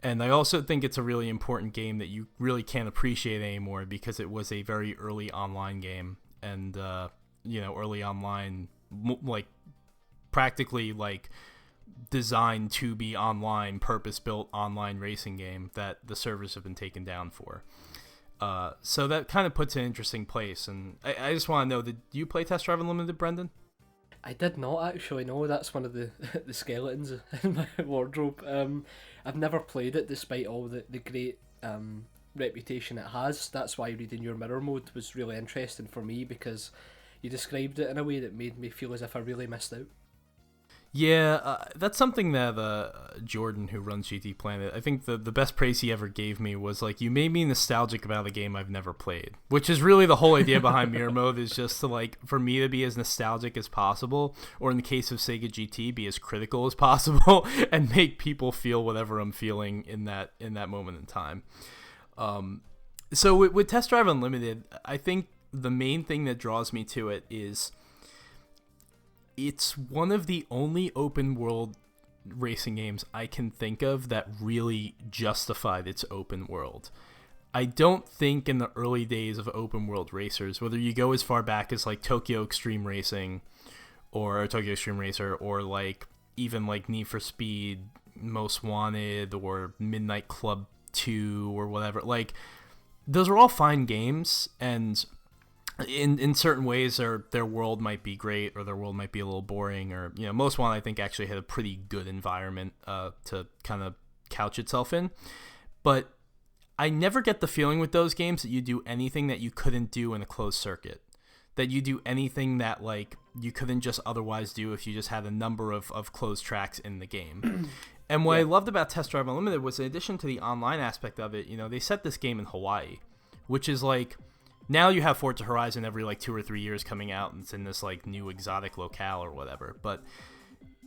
And I also think it's a really important game that you really can't appreciate anymore, because it was a very early online game. And, early online, like, practically, like, designed to be online, purpose-built online racing game that the servers have been taken down for. So that kind of puts it in an interesting place. And I just want to know, did you play Test Drive Unlimited, Brendan? I did not actually. No, that's one of the the skeletons in my wardrobe. I've never played it, despite all the great reputation it has. That's why reading your mirror mode was really interesting for me, because you described it in a way that made me feel as if I really missed out. Yeah, that's something that Jordan, who runs GT Planet, I think the best praise he ever gave me was, like, you made me nostalgic about a game I've never played, which is really the whole idea behind Mirror Mode, is just to, like, for me to be as nostalgic as possible, or in the case of Sega GT, be as critical as possible, and make people feel whatever I'm feeling in that moment in time. So with Test Drive Unlimited, I think the main thing that draws me to it is it's one of the only open world racing games I can think of that really justified its open world. I don't think in the early days of open world racers, whether you go as far back as like Tokyo Extreme Racing or Tokyo Extreme Racer, or like even like Need for Speed Most Wanted or Midnight Club 2 or whatever, like those are all fine games, and in certain ways their world might be great or their world might be a little boring, or Most Wanted I think actually had a pretty good environment to kind of couch itself in. But I never get the feeling with those games that you do anything that you couldn't do in a closed circuit, that you do anything that like you couldn't just otherwise do if you just had a number of closed tracks in the game. And what I loved about Test Drive Unlimited was, in addition to the online aspect of it, they set this game in Hawaii, which is like, now you have Forza Horizon every like 2 or 3 years coming out, and it's in this like new exotic locale or whatever. But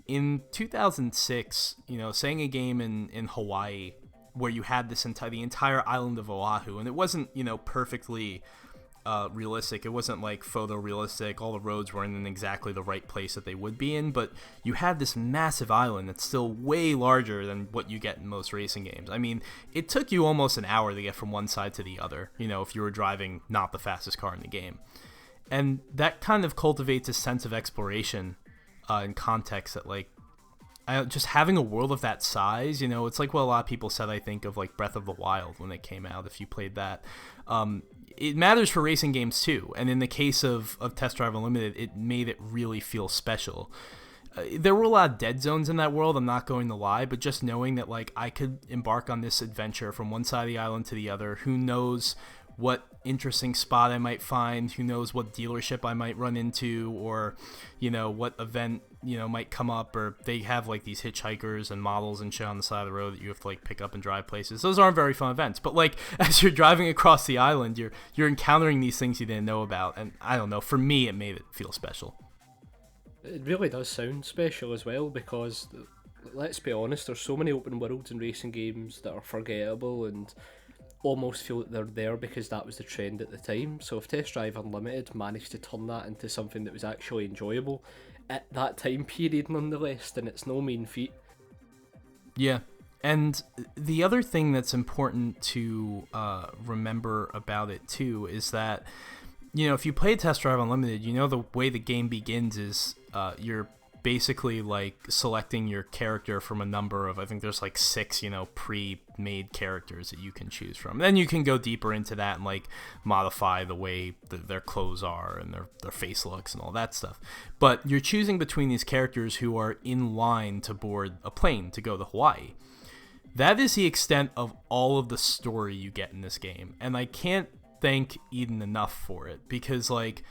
in 2006, saying a game in Hawaii where you had the entire island of Oahu, and it wasn't perfectly realistic. It wasn't like photorealistic. All the roads weren't in exactly the right place that they would be in, but you had this massive island that's still way larger than what you get in most racing games. I mean, it took you almost an hour to get from one side to the other, if you were driving not the fastest car in the game. And that kind of cultivates a sense of exploration and context that, like, just having a world of that size, it's like what a lot of people said, I think, of like Breath of the Wild when it came out, if you played that. It matters for racing games too, and in the case of Test Drive Unlimited, it made it really feel special. There were a lot of dead zones in that world, I'm not going to lie, but just knowing that like I could embark on this adventure from one side of the island to the other, who knows what interesting spot I might find, who knows what dealership I might run into, or what event might come up, or they have like these hitchhikers and models and shit on the side of the road that you have to like pick up and drive places. Those aren't very fun events, but like as you're driving across the island, you're encountering these things you didn't know about, and I don't know, for me it made it feel special. It really does sound special as well, because let's be honest, there's so many open worlds and racing games that are forgettable and almost feel that they're there because that was the trend at the time. So if Test Drive Unlimited managed to turn that into something that was actually enjoyable at that time period nonetheless, then it's no mean feat. Yeah, and the other thing that's important to remember about it too is that if you play Test Drive Unlimited, the way the game begins is you're basically like selecting your character from a number of, I think there's like 6 pre-made characters that you can choose from. Then you can go deeper into that and like modify the way their clothes are and their face looks and all that stuff. But you're choosing between these characters who are in line to board a plane to go to Hawaii. That is the extent of all of the story you get in this game, and I can't thank Eden enough for it, because like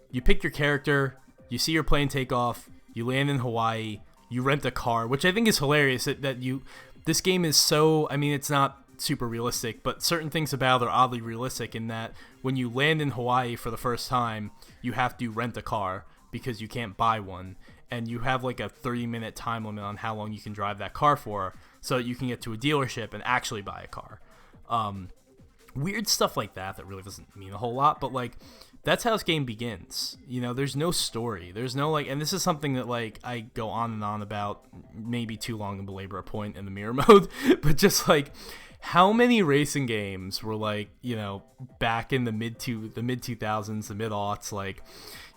you pick your character, you see your plane take off, you land in Hawaii, you rent a car, which I think is hilarious that this game is so, I mean, it's not super realistic, but certain things about it are oddly realistic in that when you land in Hawaii for the first time, you have to rent a car because you can't buy one, and you have like a 30-minute time limit on how long you can drive that car for so that you can get to a dealership and actually buy a car. Weird stuff like that really doesn't mean a whole lot, but like that's how this game begins. There's no story. There's no like, and this is something that like I go on and on about, maybe too long to belabor a point in the mirror mode, but just like how many racing games were like, back in the mid 2000s, the mid aughts, like,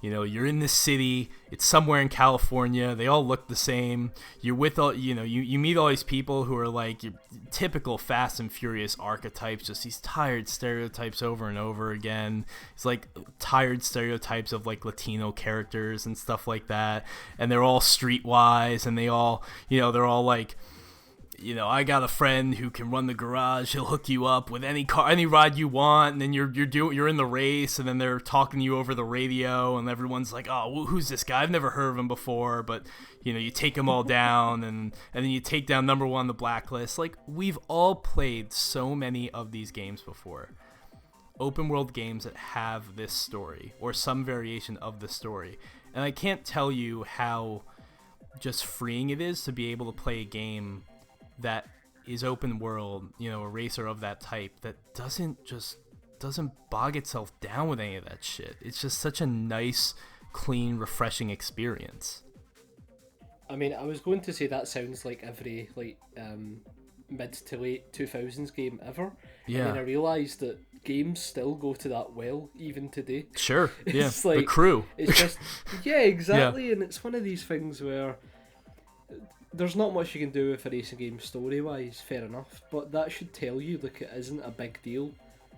you're in this city, it's somewhere in California, they all look the same, you're with all, you meet all these people who are like your typical Fast and Furious archetypes, just these tired stereotypes over and over again. It's like tired stereotypes of like Latino characters and stuff like that, and they're all streetwise, and they all, they're all like, I got a friend who can run the garage. He'll hook you up with any car, any ride you want. And then you're in the race, and then they're talking to you over the radio, and everyone's like, "Oh, who's this guy? I've never heard of him before." But you take them all down, and then you take down number 1 on the blacklist. Like, we've all played so many of these games before. Open world games that have this story or some variation of the story, and I can't tell you how just freeing it is to be able to play a game that is open world, a racer of that type that doesn't bog itself down with any of that shit. It's just such a nice, clean, refreshing experience. I mean, I was going to say that sounds like every like mid to late 2000s game ever, Yeah. And then I realised that games still go to that well even today. Sure. Yeah. It's like, the crew. It's just yeah, exactly. Yeah. And it's one of these things where there's not much you can do with a racing game story wise, fair enough, but that should tell you like it isn't a big deal.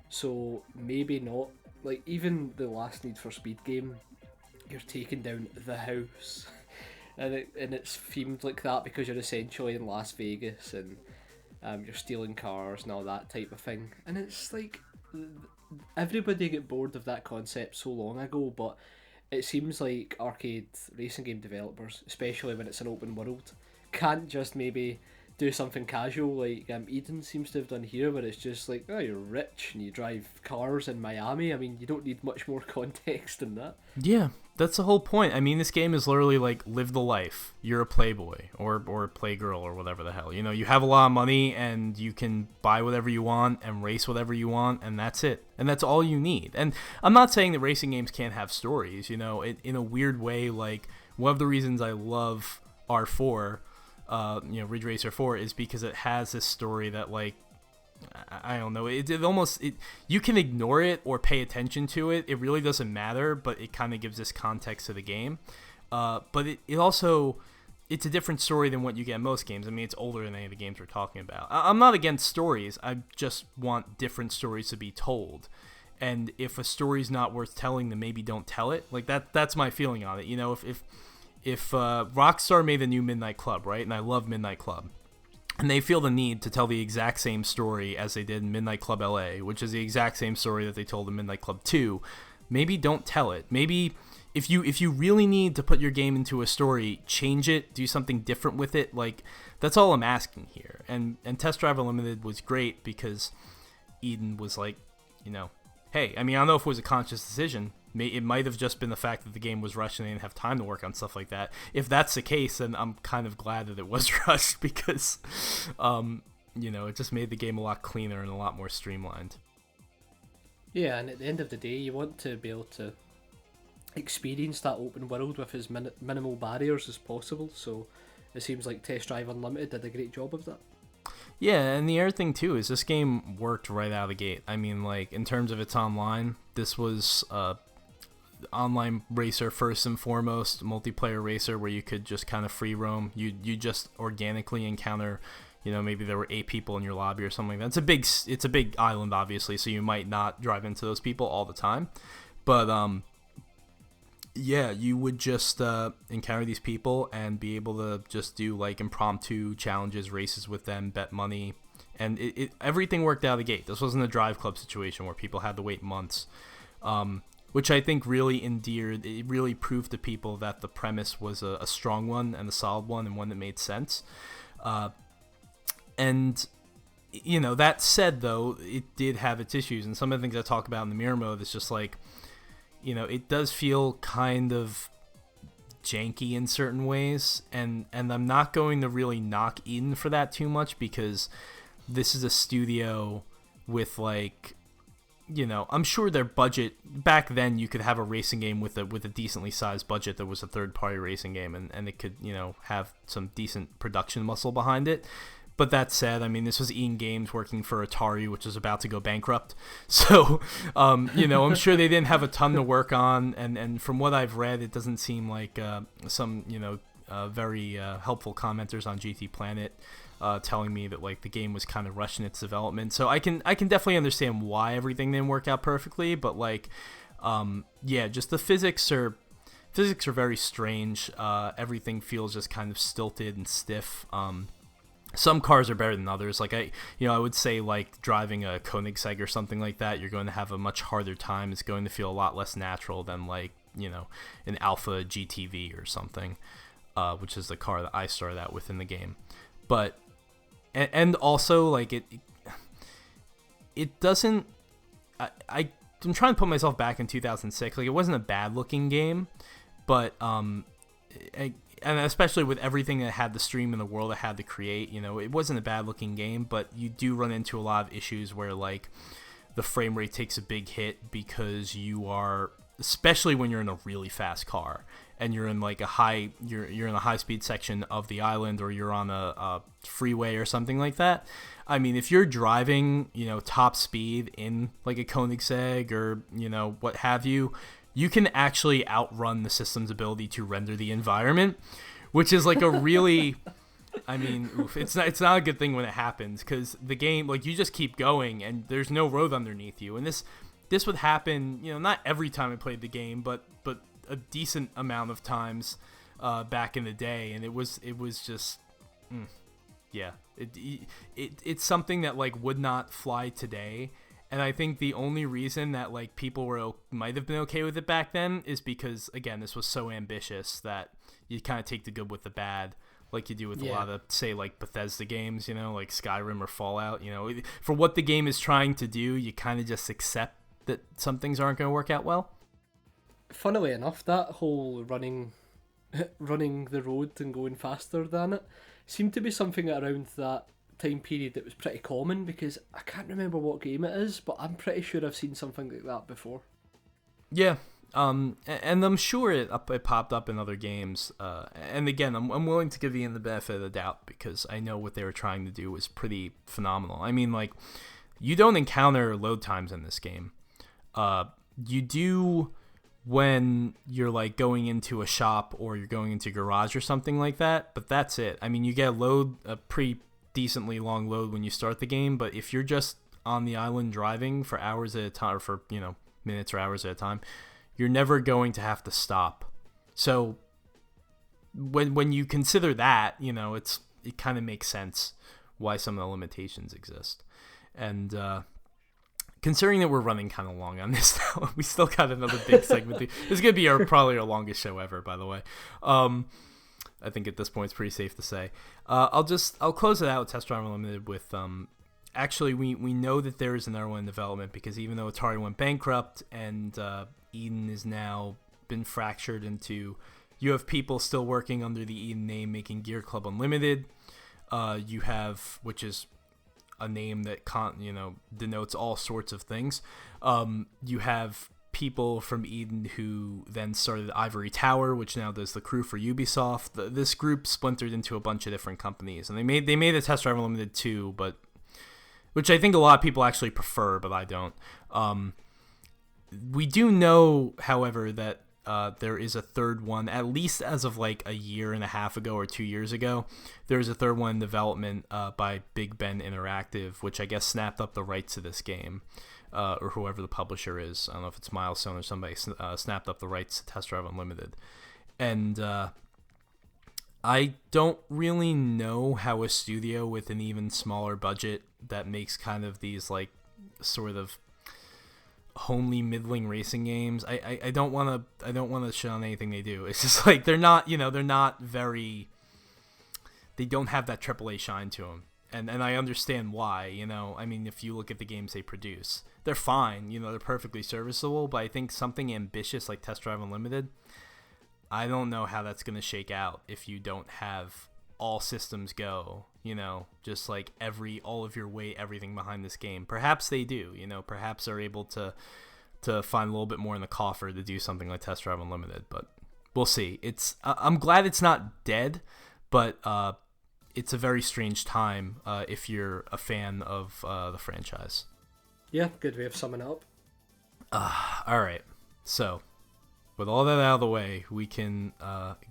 So maybe not. Like even the last Need for Speed game, you're taking down the house, and it's themed like that because you're essentially in Las Vegas and you're stealing cars and all that type of thing. And it's like everybody get bored of that concept so long ago, but it seems like arcade racing game developers, especially when it's an open world, can't just maybe do something casual like Eden seems to have done here, where it's just like, oh, you're rich and you drive cars in Miami. I mean, you don't need much more context than that. Yeah, that's the whole point. I mean, this game is literally like live the life. You're a playboy or a playgirl or whatever the hell. You know, you have a lot of money and you can buy whatever you want and race whatever you want, and that's it. And that's all you need. And I'm not saying that racing games can't have stories. You know, in a weird way, like one of the reasons I love R4, Ridge Racer 4, is because it has this story that, like, I don't know, it almost, you can ignore it or pay attention to it. It really doesn't matter, but it kind of gives this context to the game. But it also, it's a different story than what you get in most games. I mean, it's older than any of the games we're talking about. I'm not against stories. I just want different stories to be told. And if a story's not worth telling, then maybe don't tell it. Like, that's my feeling on it. You know, if Rockstar made a new Midnight Club, right? And I love Midnight Club. And they feel the need to tell the exact same story as they did in Midnight Club LA, which is the exact same story that they told in Midnight Club 2. Maybe don't tell it. Maybe if you really need to put your game into a story, change it, do something different with it. Like, that's all I'm asking here. And Test Drive Unlimited was great because Eden was like, you know, hey, I mean, I don't know if it was a conscious decision. It might have just been the fact that the game was rushed and they didn't have time to work on stuff like that. If that's the case, then I'm kind of glad that it was rushed because, it just made the game a lot cleaner and a lot more streamlined. Yeah, and at the end of the day, you want to be able to experience that open world with as minimal barriers as possible, so it seems like Test Drive Unlimited did a great job of that. Yeah, and the other thing too is this game worked right out of the gate. I mean, like, in terms of its online, this was online racer first and foremost, multiplayer racer where you could just kind of free roam. You just organically encounter, maybe there were 8 people in your lobby or something like that. It's a big island, obviously, so you might not drive into those people all the time, but yeah, you would just encounter these people and be able to just do like impromptu challenges, races with them, bet money, and everything worked out of the gate. This wasn't a drive club situation where people had to wait months, which I think really it really proved to people that the premise was a strong one and a solid one and one that made sense. And that said, though, it did have its issues, and some of the things I talk about in the mirror mode is just like, it does feel kind of janky in certain ways, and I'm not going to really knock Eden for that too much because this is a studio with, like, I'm sure their budget back then, you could have a racing game with a decently sized budget that was a third-party racing game, and it could have some decent production muscle behind it. But that said, I mean, this was Eden Games working for Atari, which was about to go bankrupt. So, I'm sure they didn't have a ton to work on. And from what I've read, it doesn't seem like some, very helpful commenters on GT Planet telling me that, like, the game was kind of rushing its development. So I can definitely understand why everything didn't work out perfectly. But, like, just the physics are very strange. Everything feels just kind of stilted and stiff. Some cars are better than others. Like I would say, like, driving a Koenigsegg or something like that, you're going to have a much harder time. It's going to feel a lot less natural than, like, an Alpha GTV or something, which is the car that I started out with in the game. But and also, like, it doesn't. I'm trying to put myself back in 2006. Like, it wasn't a bad looking game, but and especially with everything that had to stream in the world it had to create, it wasn't a bad looking game, but you do run into a lot of issues where, like, the frame rate takes a big hit because you are especially when you're in a really fast car and you're in like you're in a high speed section of the island, or you're on a freeway or something like that. I mean, if you're driving, top speed in like a Koenigsegg or, what have you, you can actually outrun the system's ability to render the environment, which is like a really, I mean, it's not a good thing when it happens, because the game, like, you just keep going and there's no road underneath you. And this would happen, not every time I played the game, but a decent amount of times back in the day. And it was just, yeah, it's something that like would not fly today. And I think the only reason that like people might have been okay with it back then is because, again, this was so ambitious that you kind of take the good with the bad, like you do with a lot of, say, like Bethesda games, like Skyrim or Fallout. For what the game is trying to do, you kind of just accept that some things aren't going to work out well. Funnily enough, that whole running the road and going faster than it seemed to be something around that time period that was pretty common, because I can't remember what game it is, but I'm pretty sure I've seen something like that before. Yeah, and I'm sure it popped up in other games. And again, I'm willing to give Ian the benefit of the doubt, because I know what they were trying to do was pretty phenomenal. I mean, like, you don't encounter load times in this game. You do when you're like going into a shop or you're going into a garage or something like that, but that's it. I mean, you get a pretty decently long load when you start the game, but if you're just on the island driving for hours at a time, or for minutes or hours at a time, you're never going to have to stop. So when you consider that, it kind of makes sense why some of the limitations exist. And considering that we're running kind of long on this now, we still got another big segment. This is going to be probably our longest show ever, by the way. I think at this point it's pretty safe to say. I'll close it out with Test Drive Unlimited with actually we know that there is another one in development, because even though Atari went bankrupt and Eden is now been fractured into, you have people still working under the Eden name making Gear Club Unlimited. You have, which is a name that denotes all sorts of things. You have people from Eden who then started Ivory Tower, which now does the crew for Ubisoft. This group splintered into a bunch of different companies, and they made a Test Drive Unlimited 2, but which I think a lot of people actually prefer, but I don't. We do know, however, that there is a third one, at least as of like a year and a half ago or 2 years ago. There's a third one in development by Big Ben Interactive, which I guess snapped up the rights to this game, or whoever the publisher is. I don't know if it's Milestone or somebody snapped up the rights to Test Drive Unlimited. And I don't really know how a studio with an even smaller budget that makes kind of these like sort of homely middling racing games. I don't want to shit on anything they do. It's just like they don't have that AAA shine to them. And I understand why, I mean, if you look at the games they produce, they're fine, they're perfectly serviceable, but I think something ambitious like Test Drive Unlimited, I don't know how that's going to shake out if you don't have all systems go, just like all of your weight, everything behind this game. Perhaps they do, perhaps they're able to find a little bit more in the coffer to do something like Test Drive Unlimited, but we'll see. I'm glad it's not dead, but it's a very strange time if you're a fan of the franchise. Yeah, good way of summing it up. All right, so with all that out of the way, we can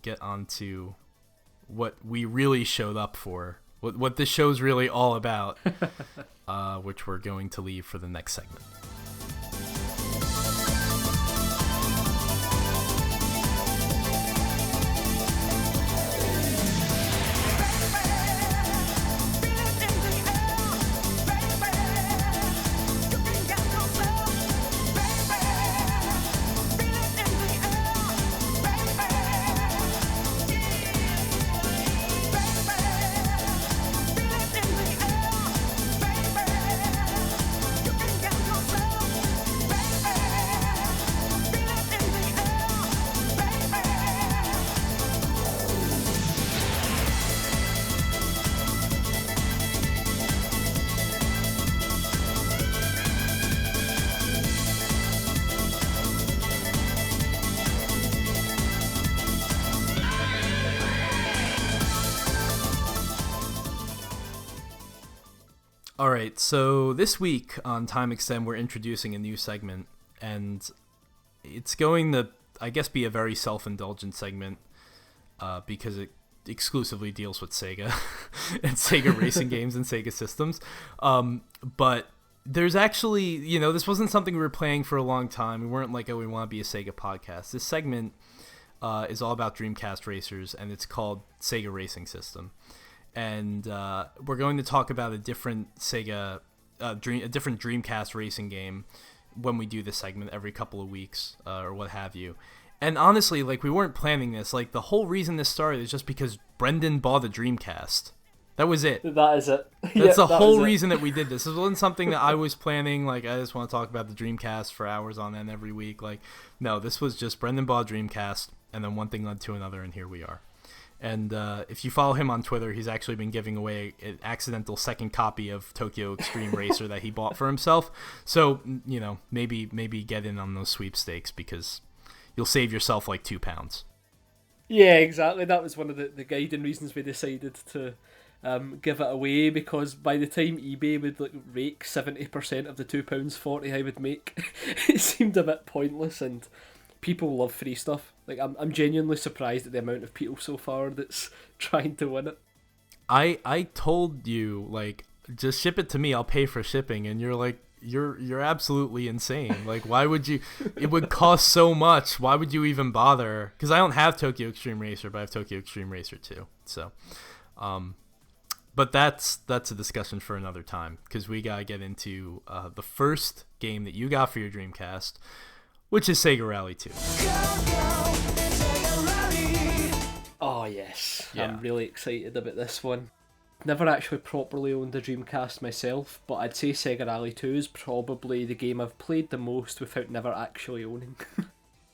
get on to what we really showed up for, what this show's really all about, which we're going to leave for the next segment. All right, so this week on Time Extend, we're introducing a new segment, and it's going to, I guess, be a very self-indulgent segment because it exclusively deals with Sega and Sega racing games and Sega systems. But there's actually, this wasn't something we were planning for a long time. We weren't like, oh, we want to be a Sega podcast. This segment is all about Dreamcast racers, and it's called Sega Racing System. And we're going to talk about a different a different Dreamcast racing game when we do this segment every couple of weeks or what have you. And honestly, like, we weren't planning this. Like, the whole reason this started is just because Brendan bought a Dreamcast. That was it. That is it. That's the whole reason that we did this. This wasn't something that I was planning. Like, I just want to talk about the Dreamcast for hours on end every week. Like, no, this was just Brendan bought a Dreamcast, and then one thing led to another, and here we are. And if you follow him on Twitter, he's actually been giving away an accidental second copy of Tokyo Extreme Racer that he bought for himself. So, maybe get in on those sweepstakes because you'll save yourself like £2. Yeah, exactly. That was one of the guiding reasons we decided to give it away, because by the time eBay would rake 70% of the £2.40 I would make, it seemed a bit pointless, and people love free stuff. Like, I'm genuinely surprised at the amount of people so far that's trying to win it. I told you, like, just ship it to me, I'll pay for shipping, and you're like, you're absolutely insane. Like, why would you? It would cost so much. Why would you even bother? Because I don't have Tokyo Extreme Racer, but I have Tokyo Extreme Racer 2. So, but that's a discussion for another time, because we gotta get into the first game that you got for your Dreamcast, which is Sega Rally 2. Oh, yes. Yeah. I'm really excited about this one. Never actually properly owned a Dreamcast myself, but I'd say Sega Rally 2 is probably the game I've played the most without never actually owning.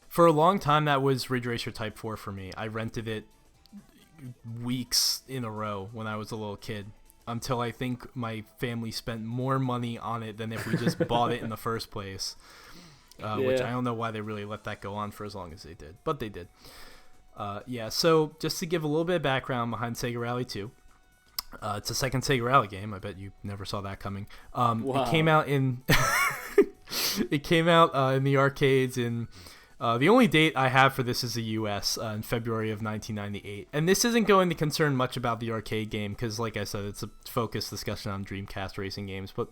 For a long time, that was Ridge Racer Type 4 for me. I rented it weeks in a row when I was a little kid, until I think my family spent more money on it than if we just bought it in the first place. Which I don't know why they really let that go on for as long as they did, but they did. So just to give a little bit of background behind Sega Rally 2, it's a second Sega Rally game. I bet you never saw that coming. Wow. It came out in in the arcades in the only date I have for this is the US in February of 1998. And this isn't going to concern much about the arcade game because, like I said, it's a focused discussion on Dreamcast racing games, but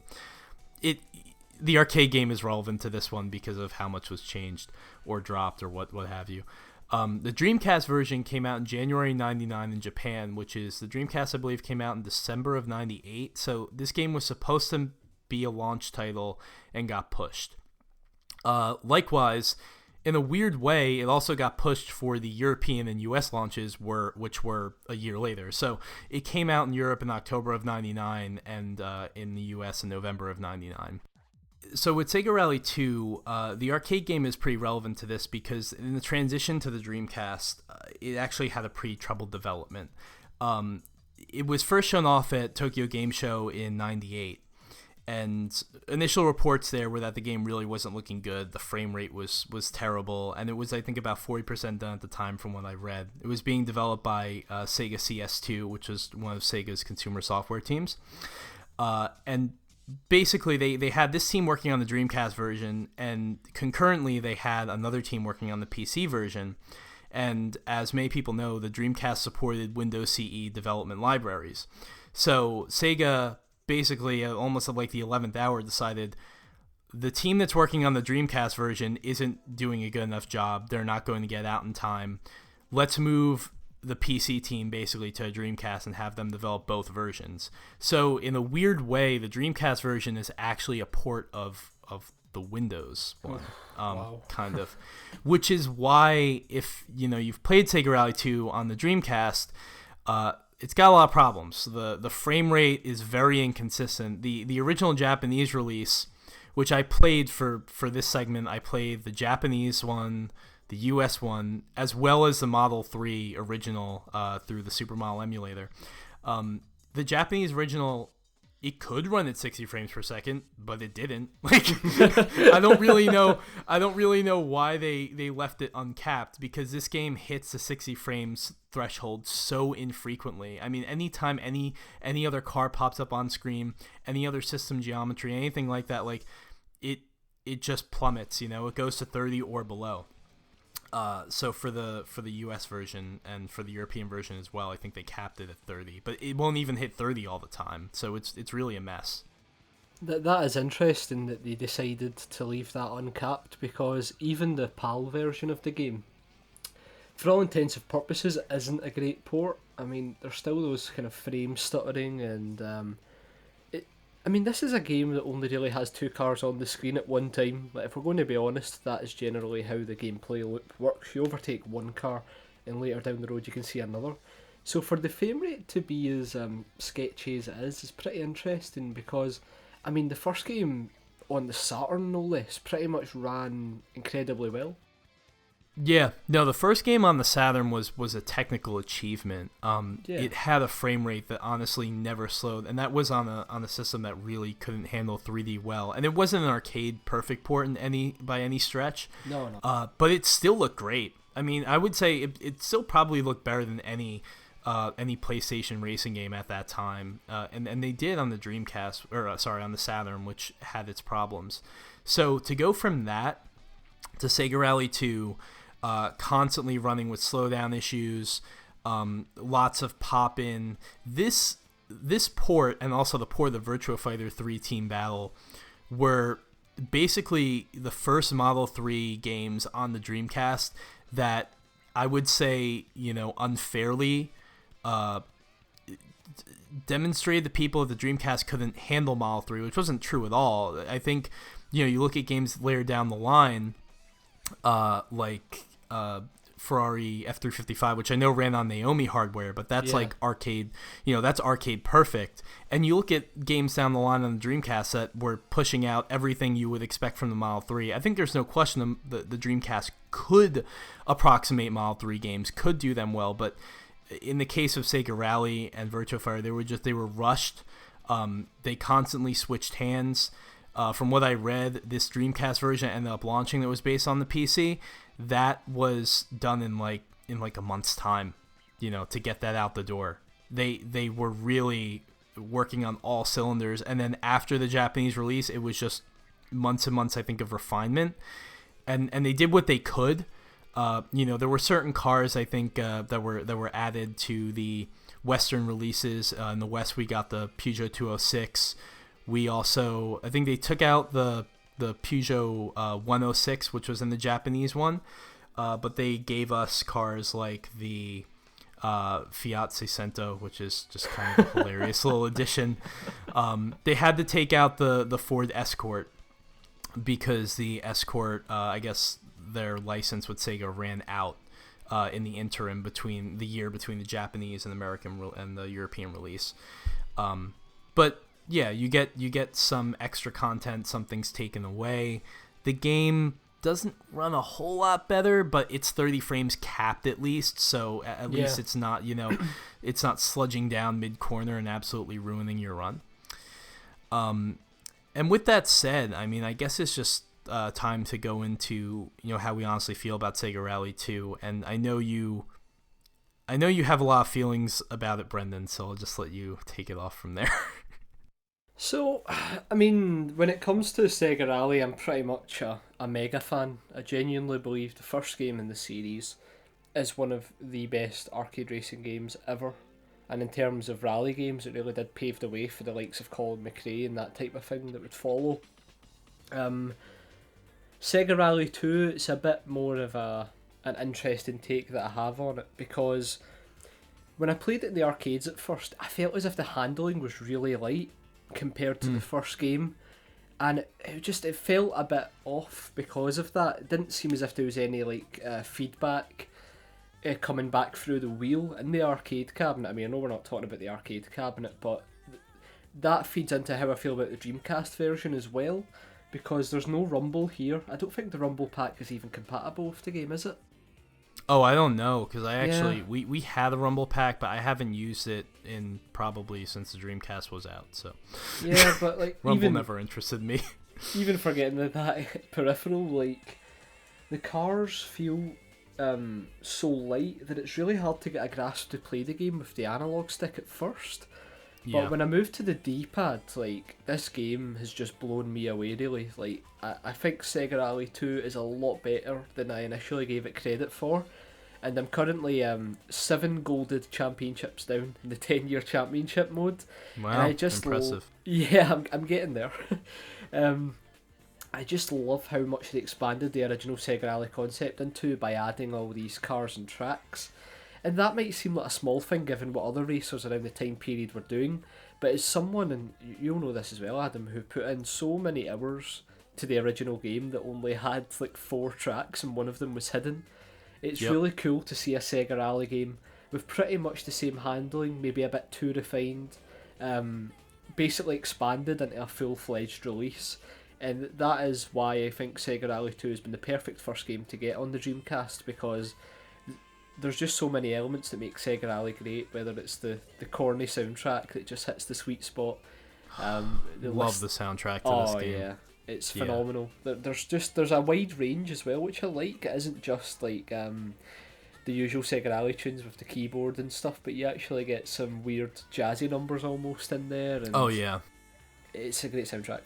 the arcade game is relevant to this one because of how much was changed or dropped or what have you. The Dreamcast version came out in January 99 in Japan, which is the Dreamcast, I believe, came out in December of 98. So this game was supposed to be a launch title and got pushed. Likewise, in a weird way, it also got pushed for the European and US launches, which were a year later. So it came out in Europe in October of 99 and in the US in November of 99. So with Sega Rally 2, the arcade game is pretty relevant to this because in the transition to the Dreamcast, it actually had a pretty troubled development. It was first shown off at Tokyo Game Show in 98, and initial reports there were that the game really wasn't looking good. The frame rate was terrible, and it was, I think, about 40% done at the time from what I read. It was being developed by Sega CS2, which was one of Sega's consumer software teams. And basically, they had this team working on the Dreamcast version, and concurrently they had another team working on the PC version. And as many people know, the Dreamcast supported Windows CE development libraries. So Sega basically, almost at like the 11th hour, decided the team that's working on the Dreamcast version isn't doing a good enough job. They're not going to get out in time. Let's move the PC team basically to a Dreamcast and have them develop both versions. So in a weird way, the Dreamcast version is actually a port of the Windows one, Wow. kind of, which is why if you've played Sega Rally 2 on the Dreamcast, it's got a lot of problems. The frame rate is very inconsistent. The original Japanese release, which I played for this segment, I played the Japanese one, the US one, as well as the Model 3 original through the Supermodel emulator. The Japanese original it could run at 60 frames per second, but it didn't. Like, I don't really know why they left it uncapped, because this game hits the 60 frames threshold so infrequently. I mean, anytime any other car pops up on screen, any other system geometry, anything like that, like it just plummets. It goes to 30 or below. So for the US version and for the European version as well, I think they capped it at 30, but it won't even hit 30 all the time. So it's really a mess. That is interesting that they decided to leave that uncapped, because even the PAL version of the game, for all intents and purposes, isn't a great port. I mean, there's still those kind of frame stuttering, and this is a game that only really has two cars on the screen at one time. Like, if we're going to be honest, that is generally how the gameplay loop works. You overtake one car, and later down the road you can see another. So for the frame rate to be as sketchy as it is pretty interesting, because, I mean, the first game on the Saturn, no less, pretty much ran incredibly well. Yeah, no, the first game on the Saturn was a technical achievement. It had a frame rate that honestly never slowed, and that was on a system that really couldn't handle 3D well. And it wasn't an arcade perfect port by any stretch. No. But it still looked great. I mean, I would say it still probably looked better than any PlayStation racing game at that time. And they did on the Dreamcast, on the Saturn, which had its problems. So to go from that to Sega Rally 2, constantly running with slowdown issues, lots of pop-in. This port, and also the port of the Virtua Fighter 3 Team Battle, were basically the first Model 3 games on the Dreamcast that I would say, unfairly demonstrated the people of the Dreamcast couldn't handle Model 3, which wasn't true at all. I think, you look at games later down the line, like Ferrari F355, which I know ran on Naomi hardware, but that's like arcade, that's arcade perfect. And you look at games down the line on the Dreamcast that were pushing out everything you would expect from the Model 3. I think there's no question the Dreamcast could approximate Model 3 games, could do them well, but in the case of Sega Rally and Virtua Fighter, they were rushed. They constantly switched hands. From what I read, this Dreamcast version ended up launching that was based on the PC. That was done in like a month's time, to get that out the door. They were really working on all cylinders, and then after the Japanese release, it was just months and months, I think, of refinement, and they did what they could. There were certain cars, I think, that were added to the Western releases. In the West, we got the Peugeot 206. We also, I think they took out the Peugeot 106, which was in the Japanese one, but they gave us cars like the Fiat Seicento, which is just kind of a hilarious little addition. They had to take out the Ford Escort because the Escort, I guess their license with Sega ran out in the interim between the Japanese and American and the European release. But yeah, you get some extra content, some things taken away. The game doesn't run a whole lot better, but it's 30 frames capped at least, so at least it's not, it's not sludging down mid-corner and absolutely ruining your run. And with that said, I mean, I guess it's just time to go into, how we honestly feel about Sega Rally 2, and I know you have a lot of feelings about it, Brendan, so I'll just let you take it off from there. So, I mean, when it comes to Sega Rally, I'm pretty much a mega fan. I genuinely believe the first game in the series is one of the best arcade racing games ever. And in terms of rally games, it really did pave the way for the likes of Colin McRae and that type of thing that would follow. Sega Rally 2, it's a bit more of an interesting take that I have on it, because when I played it in the arcades at first, I felt as if the handling was really light compared to the first game, and it felt a bit off because of that. It didn't seem as if there was any feedback coming back through the wheel in the arcade cabinet. I mean, I know we're not talking about the arcade cabinet, but that feeds into how I feel about the Dreamcast version as well, because there's no rumble here. I don't think the rumble pack is even compatible with the game, is it? Oh, I don't know, because Yeah. we had a Rumble Pack, but I haven't used it in probably since the Dreamcast was out. So Yeah, but like Rumble never interested me. even forgetting that peripheral, like the cars feel so light that it's really hard to get a grasp to play the game with the analog stick at first. But Yeah. when I moved to the D-pad, like, this game has just blown me away, really. Like, I think Sega Rally 2 is a lot better than I initially gave it credit for. And I'm currently 7 golded championships down in the 10-year championship mode. Wow, And I just impressive. yeah, I'm getting there. I just love how much they expanded the original Sega Rally concept into by adding all these cars and tracks. And that might seem like a small thing given what other racers around the time period were doing, but as someone, and you'll know this as well, Adam, who put in so many hours to the original game that only had like 4 tracks and one of them was hidden, it's Yep. really cool to see a Sega Rally game with pretty much the same handling, maybe a bit too refined, basically expanded into a full-fledged release. And that is why I think Sega Rally 2 has been the perfect first game to get on the Dreamcast, because there's just so many elements that make Sega Rally great, whether it's the corny soundtrack that just hits the sweet spot. Love the soundtrack to this game. Yeah, it's phenomenal. There's a wide range as well, which I like. It isn't just like the usual Sega Rally tunes with the keyboard and stuff, but you actually get some weird jazzy numbers almost in there. And Oh yeah. it's a great soundtrack.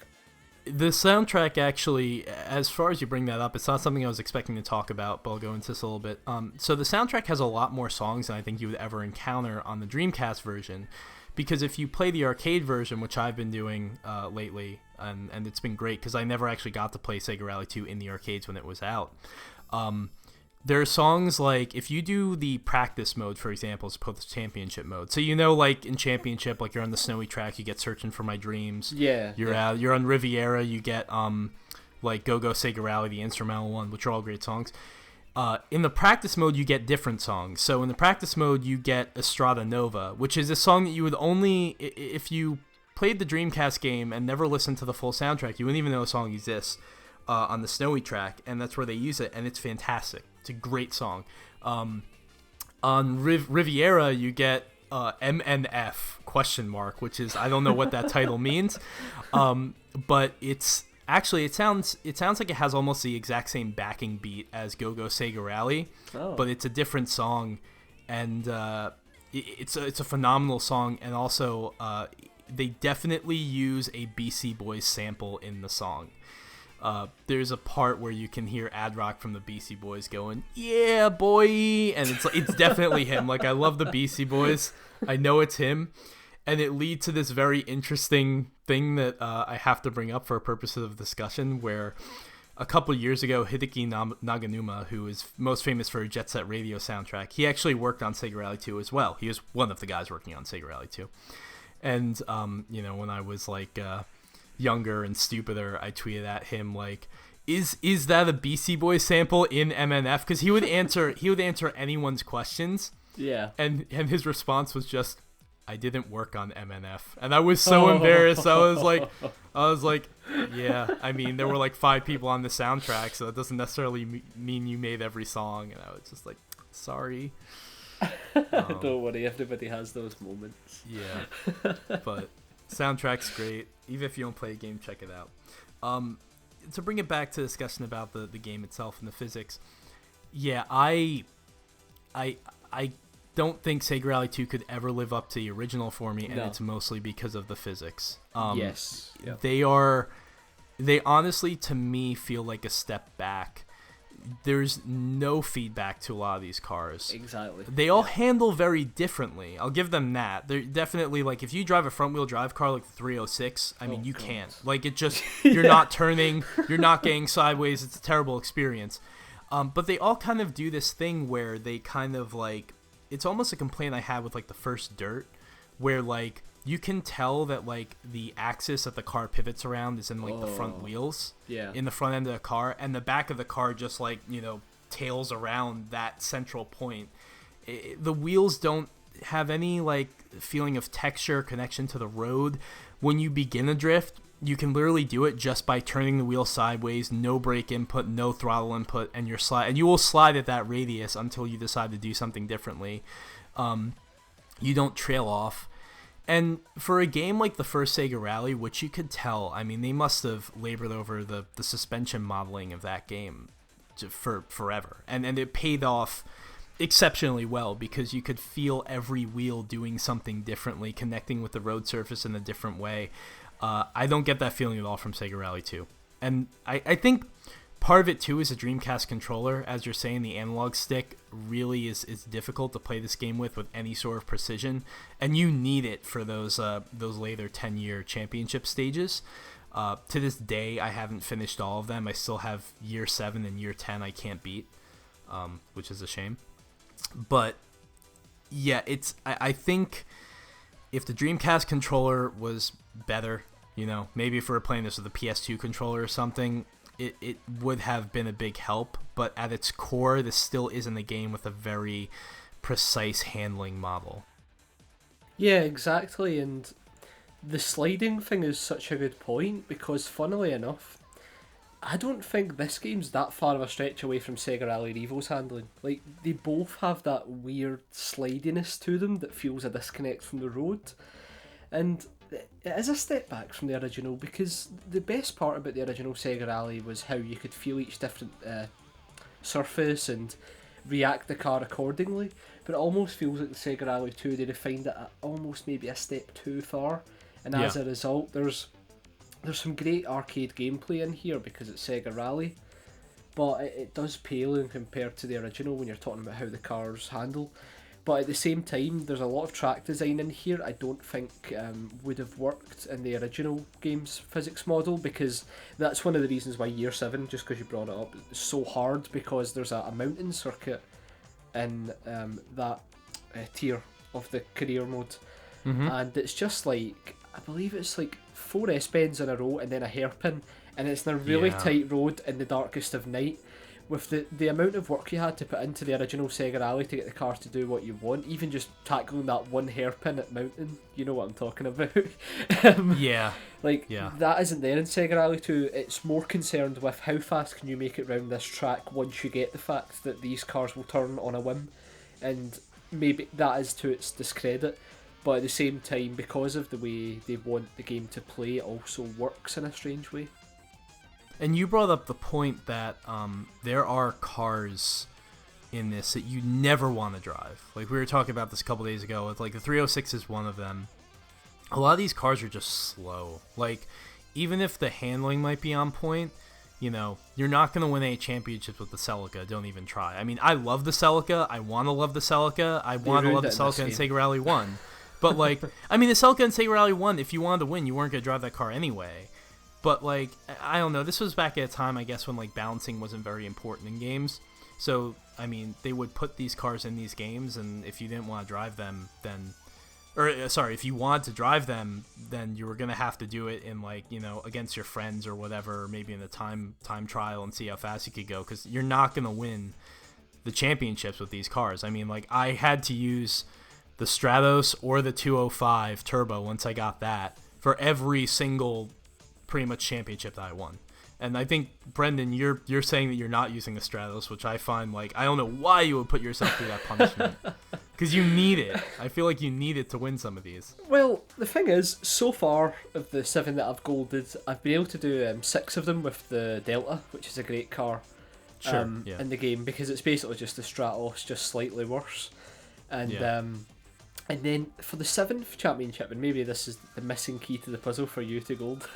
The soundtrack actually, as far as you bring that up, it's not something I was expecting to talk about, but I'll go into this a little bit. So the soundtrack has a lot more songs than I think you would ever encounter on the Dreamcast version, because if you play the arcade version, which I've been doing lately, and it's been great because I never actually got to play Sega Rally 2 in the arcades when it was out. There are songs like, if you do the practice mode, for example, as opposed to championship mode. So like in championship, like you're on the snowy track, you get Searching for My Dreams. Yeah. You're on Riviera, you get like Go Go Sega Rally, the instrumental one, which are all great songs. In the practice mode, you get different songs. So in the practice mode, you get Estrada Nova, which is a song that you would only, if you played the Dreamcast game and never listened to the full soundtrack, you wouldn't even know a song exists on the snowy track, and that's where they use it, and it's fantastic. It's a great song. On Riviera, you get MNF question mark, which is, I don't know what that title means, but it's actually it sounds like it has almost the exact same backing beat as Go Go Sega Rally, but it's a different song, and it's a phenomenal song, and also they definitely use a BC Boys sample in the song. There's a part where you can hear Ad Rock from the Beastie Boys going, "Yeah, boy," and it's definitely him. Like, I love the Beastie Boys. I know it's him, and it leads to this very interesting thing that I have to bring up for purposes of discussion. Where a couple years ago, Hideki Naganuma, who is most famous for Jet Set Radio soundtrack, he actually worked on Sega Rally 2 as well. He was one of the guys working on Sega Rally 2, and when I was like younger and stupider, I tweeted at him like, is that a BC Boys sample in MNF? Because he would answer anyone's questions. Yeah. And his response was just, "I didn't work on MNF," and I was so embarrassed. I was like, yeah. I mean, there were like 5 people on the soundtrack, so it doesn't necessarily mean you made every song. And I was just like, sorry. Don't worry, everybody has those moments. Yeah, but soundtrack's great. Even if you don't play a game, check it out. To bring it back to discussion about the game itself and the physics, yeah, I don't think Sega Rally 2 could ever live up to the original for me, and it's mostly because of the physics. Yes. Yeah. They honestly, to me, feel like a step back. There's no feedback to a lot of these cars. Exactly. They all handle very differently. I'll give them that. They're definitely, like, if you drive a front-wheel drive car like the 306, I mean, you can't. Like, it just, you're not turning, you're not getting sideways. It's a terrible experience. But they all kind of do this thing where they kind of, like, it's almost a complaint I had with, like, the first Dirt, where, like, you can tell that, like, the axis that the car pivots around is in, like, the front wheels. Yeah. In the front end of the car, and the back of the car just, like, tails around that central point. The wheels don't have any, like, feeling of texture, connection to the road. When you begin a drift, you can literally do it just by turning the wheel sideways, no brake input, no throttle input, and you will slide at that radius until you decide to do something differently. You don't trail off. And for a game like the first Sega Rally, which you could tell, I mean, they must have labored over the suspension modeling of that game for forever. And it paid off exceptionally well because you could feel every wheel doing something differently, connecting with the road surface in a different way. I don't get that feeling at all from Sega Rally 2. And I think part of it, too, is a Dreamcast controller. As you're saying, the analog stick really is difficult to play this game with any sort of precision. And you need it for those later 10-year championship stages. To this day, I haven't finished all of them. I still have Year 7 and Year 10 I can't beat, which is a shame. But, yeah, I think if the Dreamcast controller was better, maybe if we were playing this with a PS2 controller or something, it would have been a big help. But at its core, this still isn't a game with a very precise handling model. Yeah, exactly, and the sliding thing is such a good point because, funnily enough, I don't think this game's that far of a stretch away from Sega Rally Revo's handling. Like, they both have that weird slidiness to them that feels a disconnect from the road. And it is a step back from the original because the best part about the original Sega Rally was how you could feel each different surface and react the car accordingly. But it almost feels like the Sega Rally 2, they refined it almost maybe a step too far. And as a result, there's some great arcade gameplay in here because it's Sega Rally, but it does pale in compared to the original when you're talking about how the cars handle. But at the same time, there's a lot of track design in here I don't think would have worked in the original game's physics model, because that's one of the reasons why Year 7, just because you brought it up, is so hard, because there's a mountain circuit in that tier of the career mode. And it's just like, I believe it's like 4 S-bends in a row and then a hairpin, and it's in a really tight road in the darkest of night. With the amount of work you had to put into the original Sega Rally to get the cars to do what you want, even just tackling that one hairpin at Mountain, you know what I'm talking about. That isn't there in Sega Rally 2. It's more concerned with how fast can you make it round this track once you get the fact that these cars will turn on a whim, and maybe that is to its discredit. But at the same time, because of the way they want the game to play, it also works in a strange way. And you brought up the point that there are cars in this that you never want to drive. Like, we were talking about this a couple days ago. It's like the 306 is one of them. A lot of these cars are just slow. Like, even if the handling might be on point, you're not going to win any championships with the Celica. Don't even try. I mean, I love the Celica. I want to love the Celica. I want to love the Celica in Sega Rally 1. But, like, I mean, the Celica in Sega Rally 1, if you wanted to win, you weren't going to drive that car anyway. But, like, I don't know. This was back at a time, I guess, when, like, balancing wasn't very important in games. So, I mean, they would put these cars in these games, and if you didn't want to drive them, then... if you wanted to drive them, then you were going to have to do it in, like, against your friends or whatever, or maybe in a time trial and see how fast you could go, because you're not going to win the championships with these cars. I mean, like, I had to use the Stratos or the 205 Turbo once I got that for every single pretty much championship that I won. And I think, Brendan, you're saying that you're not using the Stratos, which I find, like, I don't know why you would put yourself through that punishment. Because you need it. I feel like you need it to win some of these. Well, the thing is, so far, of the 7 that I've golded, I've been able to do 6 of them with the Delta, which is a great car in the game, because it's basically just the Stratos, just slightly worse. And and then for the 7th championship, and maybe this is the missing key to the puzzle for you to gold,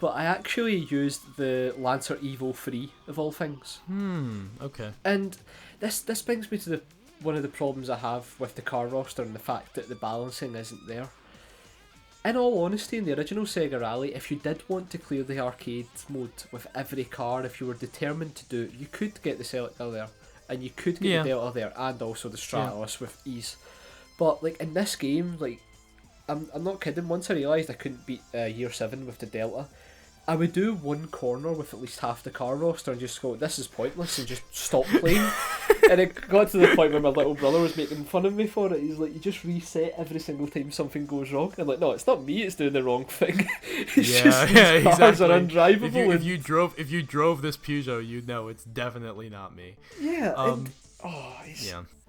but I actually used the Lancer Evo 3 of all things. Okay. And this brings me to one of the problems I have with the car roster and the fact that the balancing isn't there. In all honesty, in the original Sega Rally, if you did want to clear the arcade mode with every car, if you were determined to do it, you could get the Celica there, and you could get the Delta there, and also the Stratos with ease. But, like, in this game, like, I'm not kidding, once I realised I couldn't beat Year 7 with the Delta, I would do one corner with at least half the car roster and just go, this is pointless, and just stop playing. And it got to the point where my little brother was making fun of me for it. He's like, you just reset every single time something goes wrong. I'm like, no, it's not me, it's doing the wrong thing. It's just these cars are undrivable. If you drove this Peugeot, you'd know it's definitely not me. Yeah,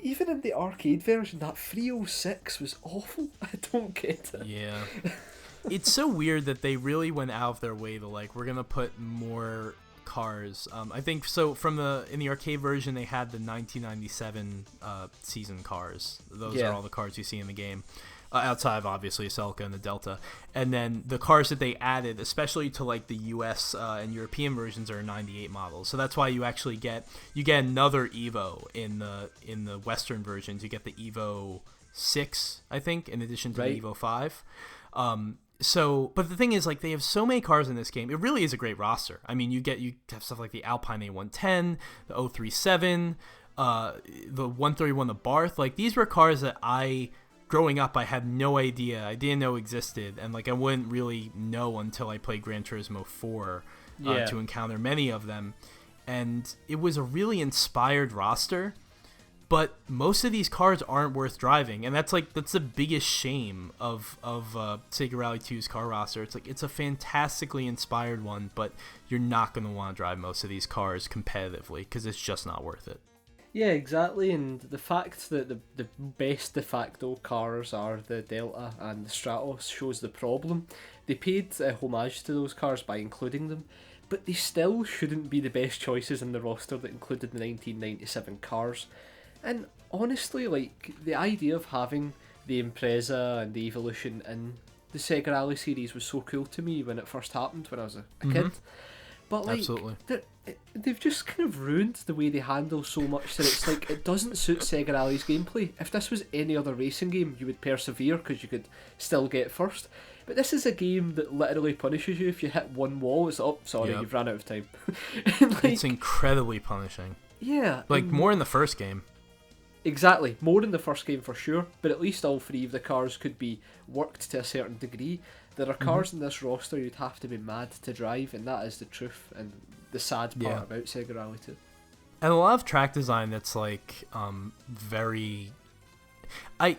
even in the arcade version, that 306 was awful. I don't get it. Yeah. It's so weird that they really went out of their way to like, we're gonna put more cars. I think so. In the arcade version, they had the 1997 season cars. Those are all the cars you see in the game, outside of obviously Celica and the Delta. And then the cars that they added, especially to like the US and European versions, are 98 models. So that's why you actually get another Evo in the Western versions. You get the Evo 6, I think, in addition to the Evo 5. But the thing is, like, they have so many cars in this game. It really is a great roster. I mean, you have stuff like the Alpine A110, the 037, the 131, the Barth. Like, these were cars that growing up, I had no idea. I didn't know existed, and like I wouldn't really know until I played Gran Turismo 4 to encounter many of them. And it was a really inspired roster. But most of these cars aren't worth driving, and that's the biggest shame of Sega Rally 2's car roster. It's like, it's a fantastically inspired one, but you're not going to want to drive most of these cars competitively because it's just not worth it. Yeah, exactly, and the fact that the best de facto cars are the Delta and the Stratos shows the problem. They paid homage to those cars by including them, but they still shouldn't be the best choices in the roster that included the 1997 cars. And honestly, like, the idea of having the Impreza and the Evolution in the Sega Rally series was so cool to me when it first happened when I was a kid. But like, they've just kind of ruined the way they handle so much that it's like, it doesn't suit Sega Rally's gameplay. If this was any other racing game, you would persevere because you could still get first. But this is a game that literally punishes you. If you hit one wall, it's you've ran out of time. Like, it's incredibly punishing. Yeah. Like, more in the first game. Exactly, more in the first game for sure, but at least all three of the cars could be worked to a certain degree. There are cars in this roster you'd have to be mad to drive, and that is the truth and the sad part about Sega Rally 2. And a lot of track design that's like very... I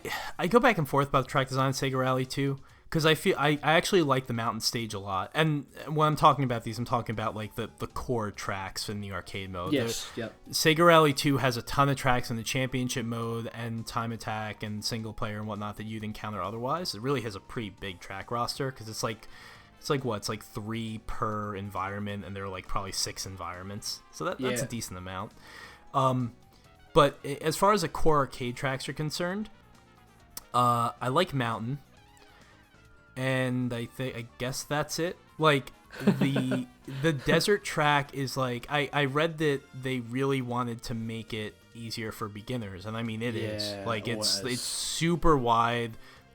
go back and forth about the track design in Sega Rally 2, because I feel I actually like the mountain stage a lot. And when I'm talking about these, I'm talking about like the core tracks in the arcade mode. Yes, yep. Sega Rally 2 has a ton of tracks in the championship mode and time attack and single player and whatnot that you'd encounter otherwise. It really has a pretty big track roster because it's like 3 per environment, and there are like probably 6 environments. So that's a decent amount. But as far as the core arcade tracks are concerned, I like Mountain. And I guess that's it. Like, the desert track is like, I read that they really wanted to make it easier for beginners, and I mean it is. Like, it's super wide.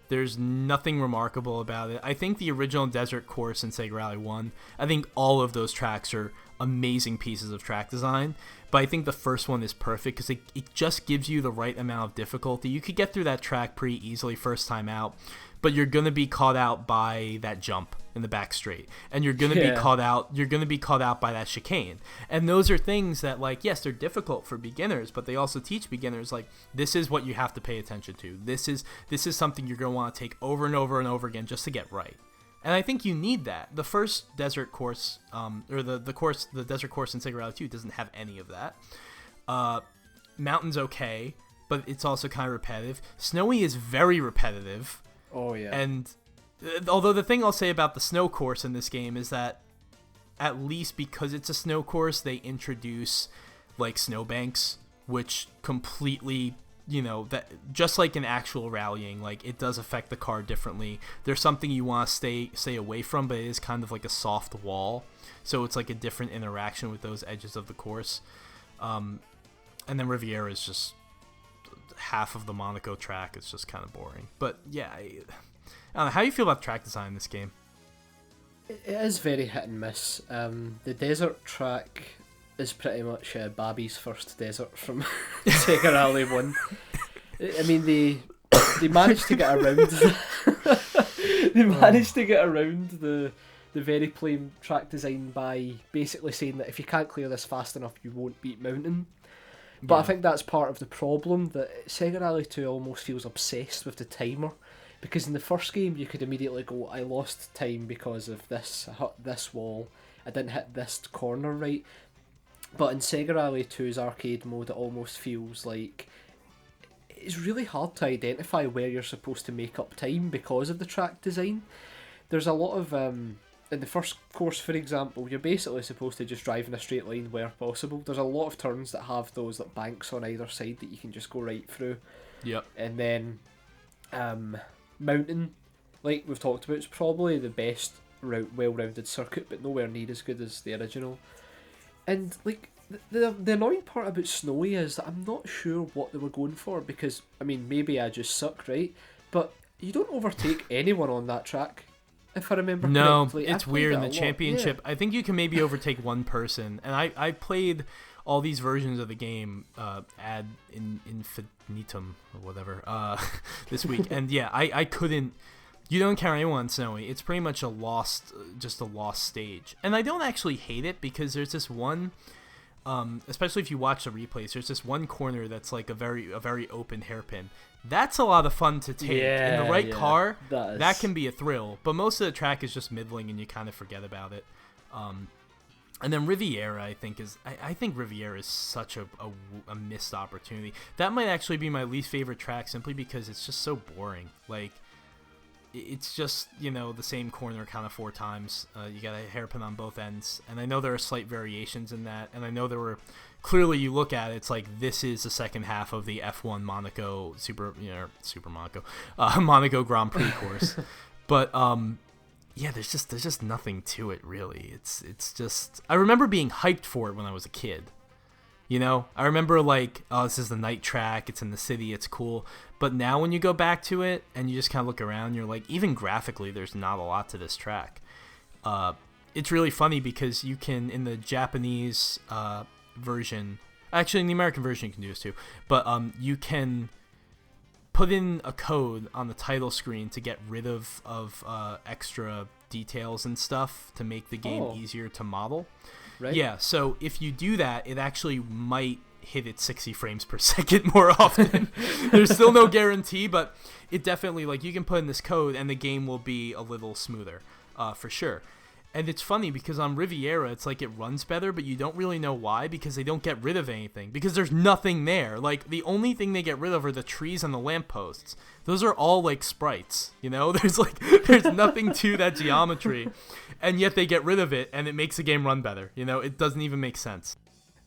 There's nothing remarkable about it. I think the original desert course in Sega Rally 1, I think all of those tracks are amazing pieces of track design, but I think the first one is perfect because it just gives you the right amount of difficulty. You could get through that track pretty easily first time out, but you're gonna be caught out by that jump in the back straight, and you're gonna be caught out. You're gonna be caught out by that chicane, and those are things that, like, yes, they're difficult for beginners, but they also teach beginners, like, this is what you have to pay attention to. This is something you're gonna want to take over and over and over again just to get right. And I think you need that. The first desert course, or the desert course in Sega Rally 2 doesn't have any of that. Mountain's okay, but it's also kind of repetitive. Snowy is very repetitive. Oh, yeah. And although the thing I'll say about the snow course in this game is that, at least because it's a snow course, they introduce, like, snowbanks, which completely, that just like in actual rallying, like, it does affect the car differently. There's something you want to stay away from, but it is kind of like a soft wall. So it's like a different interaction with those edges of the course. And then Riviera is just half of the Monaco track. It's just kind of boring. But yeah, I don't know. How do you feel about track design in this game? It is very hit and miss. The desert track is pretty much Babby's first desert from Sega Rally 1. I mean, they managed to get around the very plain track design by basically saying that if you can't clear this fast enough, you won't beat Mountain. But Yeah. I think that's part of the problem, that Sega Rally 2 almost feels obsessed with the timer. Because in the first game, you could immediately go, I lost time because of this, I hit this wall, I didn't hit this corner right. But in Sega Rally 2's arcade mode, it almost feels like it's really hard to identify where you're supposed to make up time because of the track design. There's a lot of, in the first course, for example, you're basically supposed to just drive in a straight line where possible. There's a lot of turns that have those like banks on either side that you can just go right through. Yep. And then mountain, like we've talked about, is probably the best well-rounded circuit, but nowhere near as good as the original. And like the annoying part about Snowy is that I'm not sure what they were going for, because I mean, maybe I just suck, right? But you don't overtake anyone on that track, if I remember correctly. No, it's weird in the championship. Yeah. I think you can maybe overtake one person, and I played all these versions of the game ad infinitum or whatever this week, and yeah, I couldn't. You don't carry anyone on Snowy. It's pretty much just a lost stage, and I don't actually hate it, because there's this one. Especially if you watch the replays, there's this one corner that's like a very open hairpin. That's a lot of fun to take. In the right car, that can be a thrill. But most of the track is just middling, and you kind of forget about it. And then Riviera, I think Riviera is such a missed opportunity. That might actually be my least favorite track, simply because it's just so boring. Like, it's just, the same corner kind of 4 times. You got a hairpin on both ends, and I know there are slight variations in that, and I know there were, clearly you look at it, it's like, this is the second half of the F1 Monaco Monaco Grand Prix course. But yeah, there's just nothing to it, really. It's just, I remember being hyped for it when I was a kid. I remember like, oh, this is the night track, it's in the city, it's cool. But now when you go back to it and you just kind of look around, you're like, even graphically, there's not a lot to this track. It's really funny because you can, in the Japanese version, actually in the American version you can do this too, but you can put in a code on the title screen to get rid of extra details and stuff to make the game easier to model. Right. Yeah, so if you do that, it actually might hit it 60 frames per second more often. There's still no guarantee, but it definitely, like, you can put in this code and the game will be a little smoother, for sure. And it's funny because on Riviera, it's like it runs better, but you don't really know why, because they don't get rid of anything, because there's nothing there. Like, the only thing they get rid of are the trees and the lampposts. Those are all like sprites, there's nothing to that geometry, and yet they get rid of it and it makes the game run better. It doesn't even make sense.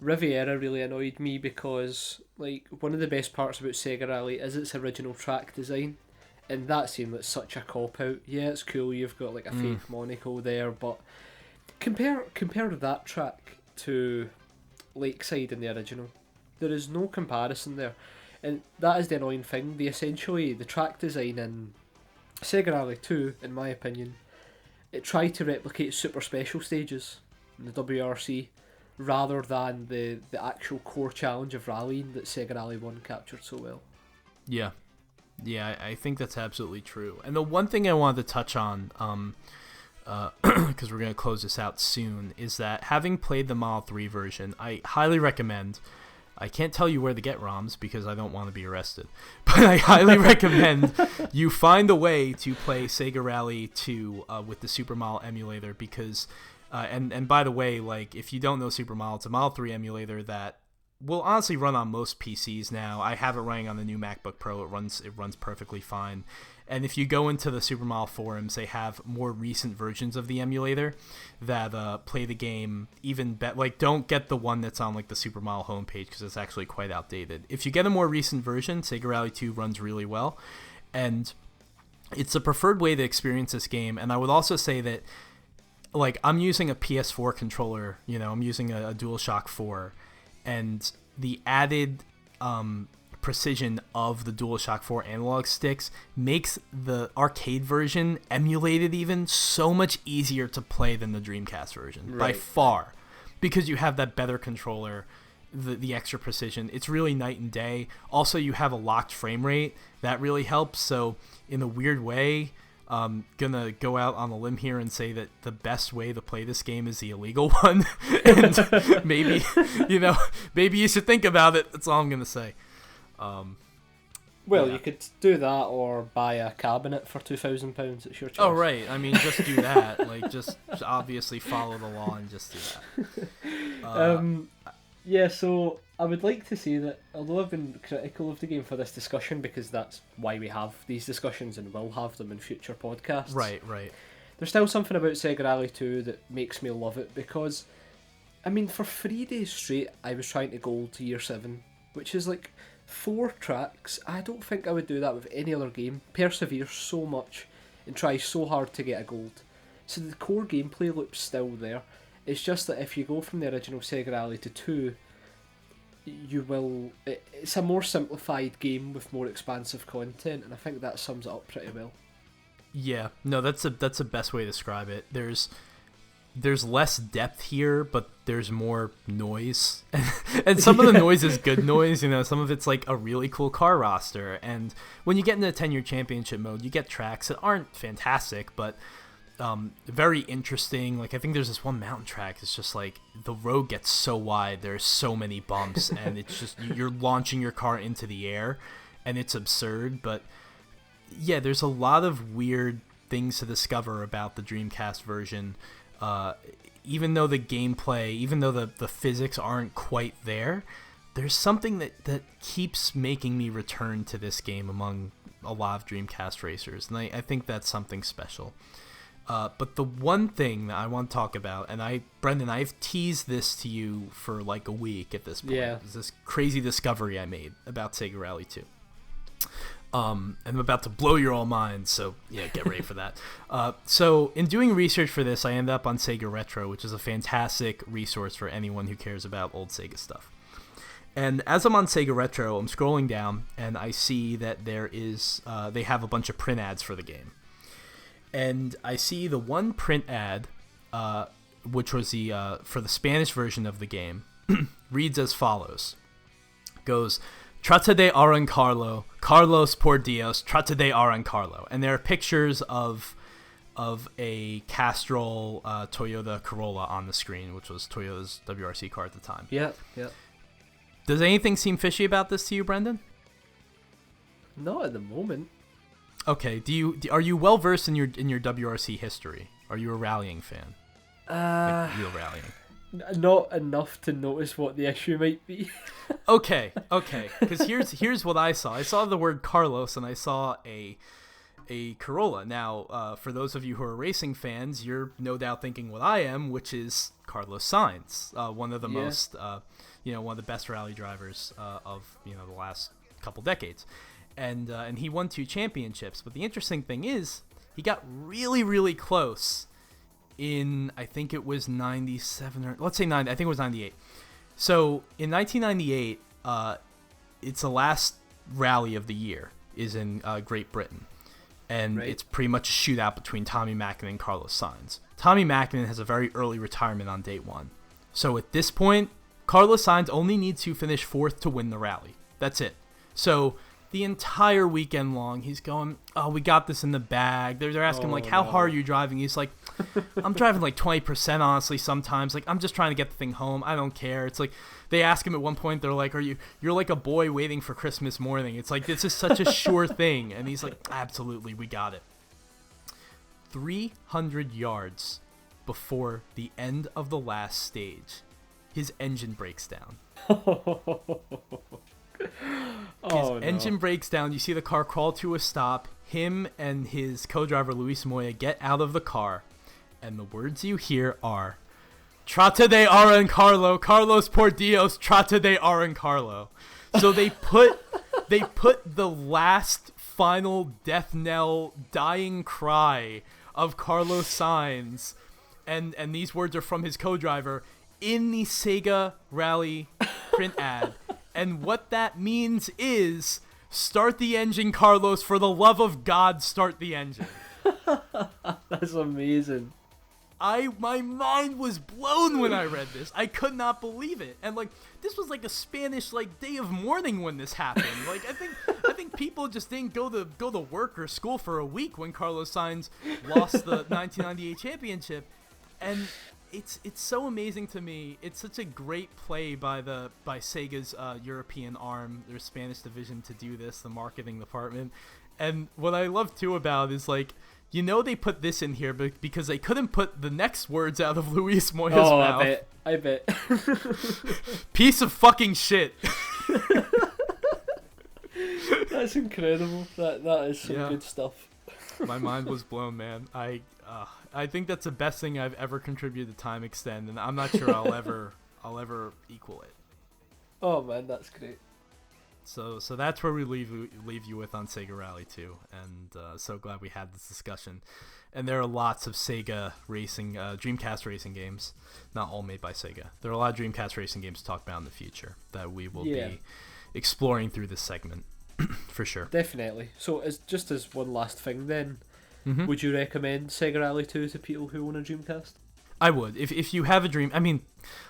Riviera really annoyed me because, like, one of the best parts about Sega Rally is its original track design. And that seemed like such a cop-out. Yeah, it's cool, you've got like a fake Monaco there, but compare that track to Lakeside in the original. There is no comparison there. And that is the annoying thing. The track design in Sega Rally 2, in my opinion, it tried to replicate super special stages in the WRC, rather than the actual core challenge of rallying that Sega Rally 1 captured so well. Yeah, I think that's absolutely true. And the one thing I wanted to touch on, because we're going to close this out soon, is that having played the Model 3 version, I highly recommend, I can't tell you where to get ROMs because I don't want to be arrested, but I highly recommend you find a way to play Sega Rally 2 with the Supermodel emulator, because, and by the way, like, if you don't know Supermodel, it's a Model 3 emulator that will honestly run on most PCs now. I have it running on the new MacBook Pro. It runs perfectly fine. And if you go into the Supermodel forums, they have more recent versions of the emulator that play the game even better. Like, don't get the one that's on like the Supermodel homepage, because it's actually quite outdated. If you get a more recent version, Sega Rally 2 runs really well, and it's the preferred way to experience this game. And I would also say that, like, I'm using a PS4 controller. I'm using a DualShock 4. And the added precision of the DualShock 4 analog sticks makes the arcade version, emulated even, so much easier to play than the Dreamcast version, by far, because you have that better controller, the extra precision. It's really night and day. Also, you have a locked frame rate. That really helps. So in a weird way, gonna go out on a limb here and say that the best way to play this game is the illegal one, and maybe you should think about it. That's all I'm gonna say. Well, you could do that or buy a cabinet for £2,000. It's your choice. Oh right, I mean just do that. Like just obviously follow the law and just do that. Yeah, so I would like to say that although I've been critical of the game for this discussion, because that's why we have these discussions and will have them in future podcasts. Right. There's still something about Sega Rally 2 that makes me love it, because, I mean, for 3 days straight, I was trying to gold to Year 7, which is like 4 tracks. I don't think I would do that with any other game. Persevere so much and try so hard to get a gold. So the core gameplay loop's still there. It's just that if you go from the original Sega Rally to 2, it's a more simplified game with more expansive content, and I think that sums it up pretty well. Yeah, no, that's the best way to describe it. There's less depth here, but there's more noise, and some of the noise is good noise. Some of it's like a really cool car roster, and when you get into the 10-year championship mode, you get tracks that aren't fantastic, but very interesting. Like I think there's this one mountain track. It's just like the road gets so wide, there's so many bumps, and it's just you're launching your car into the air, and it's absurd. But yeah, there's a lot of weird things to discover about the Dreamcast version. Even though the gameplay, even though the physics aren't quite there, there's something that keeps making me return to this game among a lot of Dreamcast racers, and I think that's something special. But the one thing that I want to talk about, and Brendan, I've teased this to you for like a week at this point. Yeah. Is this crazy discovery I made about Sega Rally 2. I'm about to blow your all minds, so yeah, get ready for that. So in doing research for this, I ended up on Sega Retro, which is a fantastic resource for anyone who cares about old Sega stuff. And as I'm on Sega Retro, I'm scrolling down, and I see that there is they have a bunch of print ads for the game. And I see the one print ad, which was the for the Spanish version of the game, reads as follows. Goes, Trata de arrancarlo, Carlos por Dios, trata de arrancarlo. And there are pictures of a Castrol Toyota Corolla on the screen, which was Toyota's WRC car at the time. Yeah. Does anything seem fishy about this to you, Brendan? Not at the moment. Okay. Are you well versed in your WRC history? Are you a rallying fan? Like real rallying. Not enough to notice what the issue might be. Okay. Because here's what I saw. I saw the word Carlos, and I saw a Corolla. Now, for those of you who are racing fans, you're no doubt thinking what I am, which is Carlos Sainz, one of the most, one of the best rally drivers of the last couple decades. And he won 2 championships. But the interesting thing is, he got really, really close in, I think it was 97 or let's say 90. I think it was 98. So in 1998, it's the last rally of the year is in Great Britain, and It's pretty much a shootout between Tommy Mäkinen and Carlos Sainz. Tommy Mäkinen has a very early retirement on day 1. So at this point, Carlos Sainz only needs to finish 4th to win the rally. That's it. So the entire weekend long, he's going, oh, we got this in the bag. They're asking him, how hard are you driving? He's like, I'm driving like 20%, honestly, sometimes. Like, I'm just trying to get the thing home. I don't care. It's like, they ask him at one point, they're like, you're like a boy waiting for Christmas morning. It's like, this is such a sure thing. And he's like, absolutely, we got it. 300 yards before the end of the last stage, his engine breaks down. His engine breaks down. You see the car crawl to a stop. Him and his co-driver Luis Moya get out of the car, and the words you hear are, "Trata de arrancarlo, Carlos por Dios, trata de arrancarlo." So they put the last final death knell, dying cry of Carlos Sainz, and these words are from his co-driver in the Sega Rally print ad. And what that means is, start the engine, Carlos. For the love of God, start the engine. That's amazing. My mind was blown when I read this. I could not believe it. And this was like a Spanish day of mourning when this happened. I think think people just didn't go to work or school for a week when Carlos Sainz lost the 1998 championship, and it's so amazing to me. It's such a great play by Sega's European arm, their Spanish division, to do this, the marketing department. And what I love too about it is, like, they put this in here because they couldn't put the next words out of Luis Moya's mouth. I bet. Piece of fucking shit. That's incredible. That is some good stuff. My mind was blown, man. I think that's the best thing I've ever contributed to Time Extend, and I'm not sure I'll ever equal it. Oh man, that's great. So that's where we leave you with on Sega Rally 2, and so glad we had this discussion. And there are lots of Sega racing, Dreamcast racing games, not all made by Sega. There are a lot of Dreamcast racing games to talk about in the future that we will be exploring through this segment, for sure. Definitely. So as one last thing then, would you recommend Sega Rally 2 to people who own a Dreamcast? I would. If you have a dream, I mean,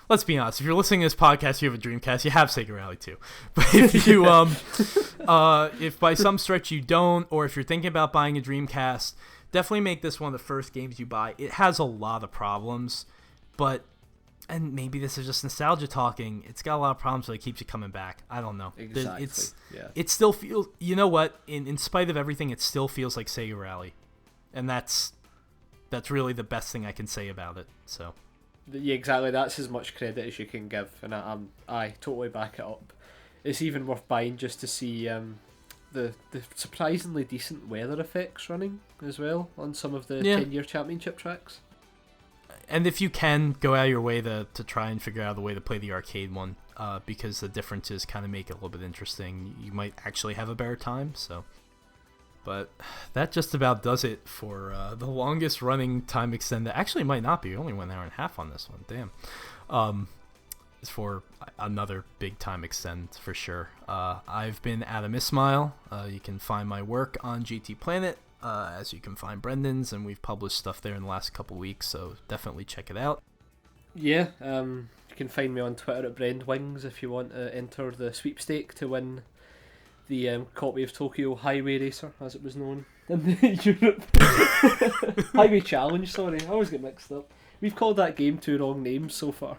let's be honest. If you're listening to this podcast, you have a Dreamcast, you have Sega Rally 2. But if you, if by some stretch you don't, or if you're thinking about buying a Dreamcast, definitely make this one of the first games you buy. It has a lot of problems, and maybe this is just nostalgia talking, it's got a lot of problems, so it keeps you coming back. I don't know. Exactly. It still feels, you know what? In spite of everything, it still feels like Sega Rally, and that's really the best thing I can say about it. So, yeah, exactly. That's as much credit as you can give, and I totally back it up. It's even worth buying just to see the surprisingly decent weather effects running as well on some of the 10-year championship tracks. And if you can, go out of your way to try and figure out a way to play the arcade one, because the differences kind of make it a little bit interesting. You might actually have a better time. So. But that just about does it for the longest running Time Extend. Actually, it might not be. We only went an hour and a half on this one. Damn. It's for another big Time Extend for sure. I've been Adam Ismail. You can find my work on GT Planet, as you can find Brendan's, and we've published stuff there in the last couple weeks, so definitely check it out. Yeah, you can find me on Twitter at BrendWings if you want to enter the sweepstake to win the copy of Tokyo Highway Racer, as it was known in Europe. Highway Challenge, sorry, I always get mixed up. We've called that game 2 wrong names so far.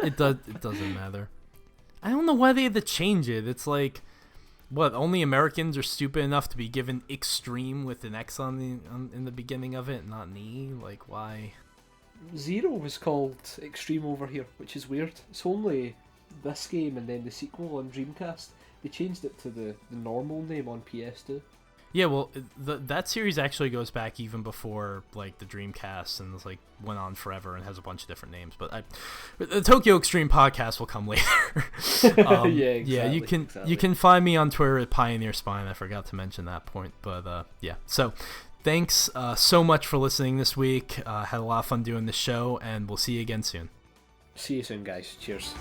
It doesn't matter. I don't know why they had to change it. It's like, what, only Americans are stupid enough to be given Extreme with an X in the beginning of it, not an E? Like, why? Zero was called Extreme over here, which is weird. It's only this game and then the sequel on Dreamcast. They changed it to the normal name on PS2. Yeah, well, that series actually goes back even before, like, the Dreamcast, and it's, like, went on forever and has a bunch of different names. But the Tokyo Extreme podcast will come later. Yeah, exactly. Yeah, you can find me on Twitter at Pioneer Spine. I forgot to mention that point, but yeah. So, thanks so much for listening this week. Had a lot of fun doing the show, and we'll see you again soon. See you soon, guys. Cheers.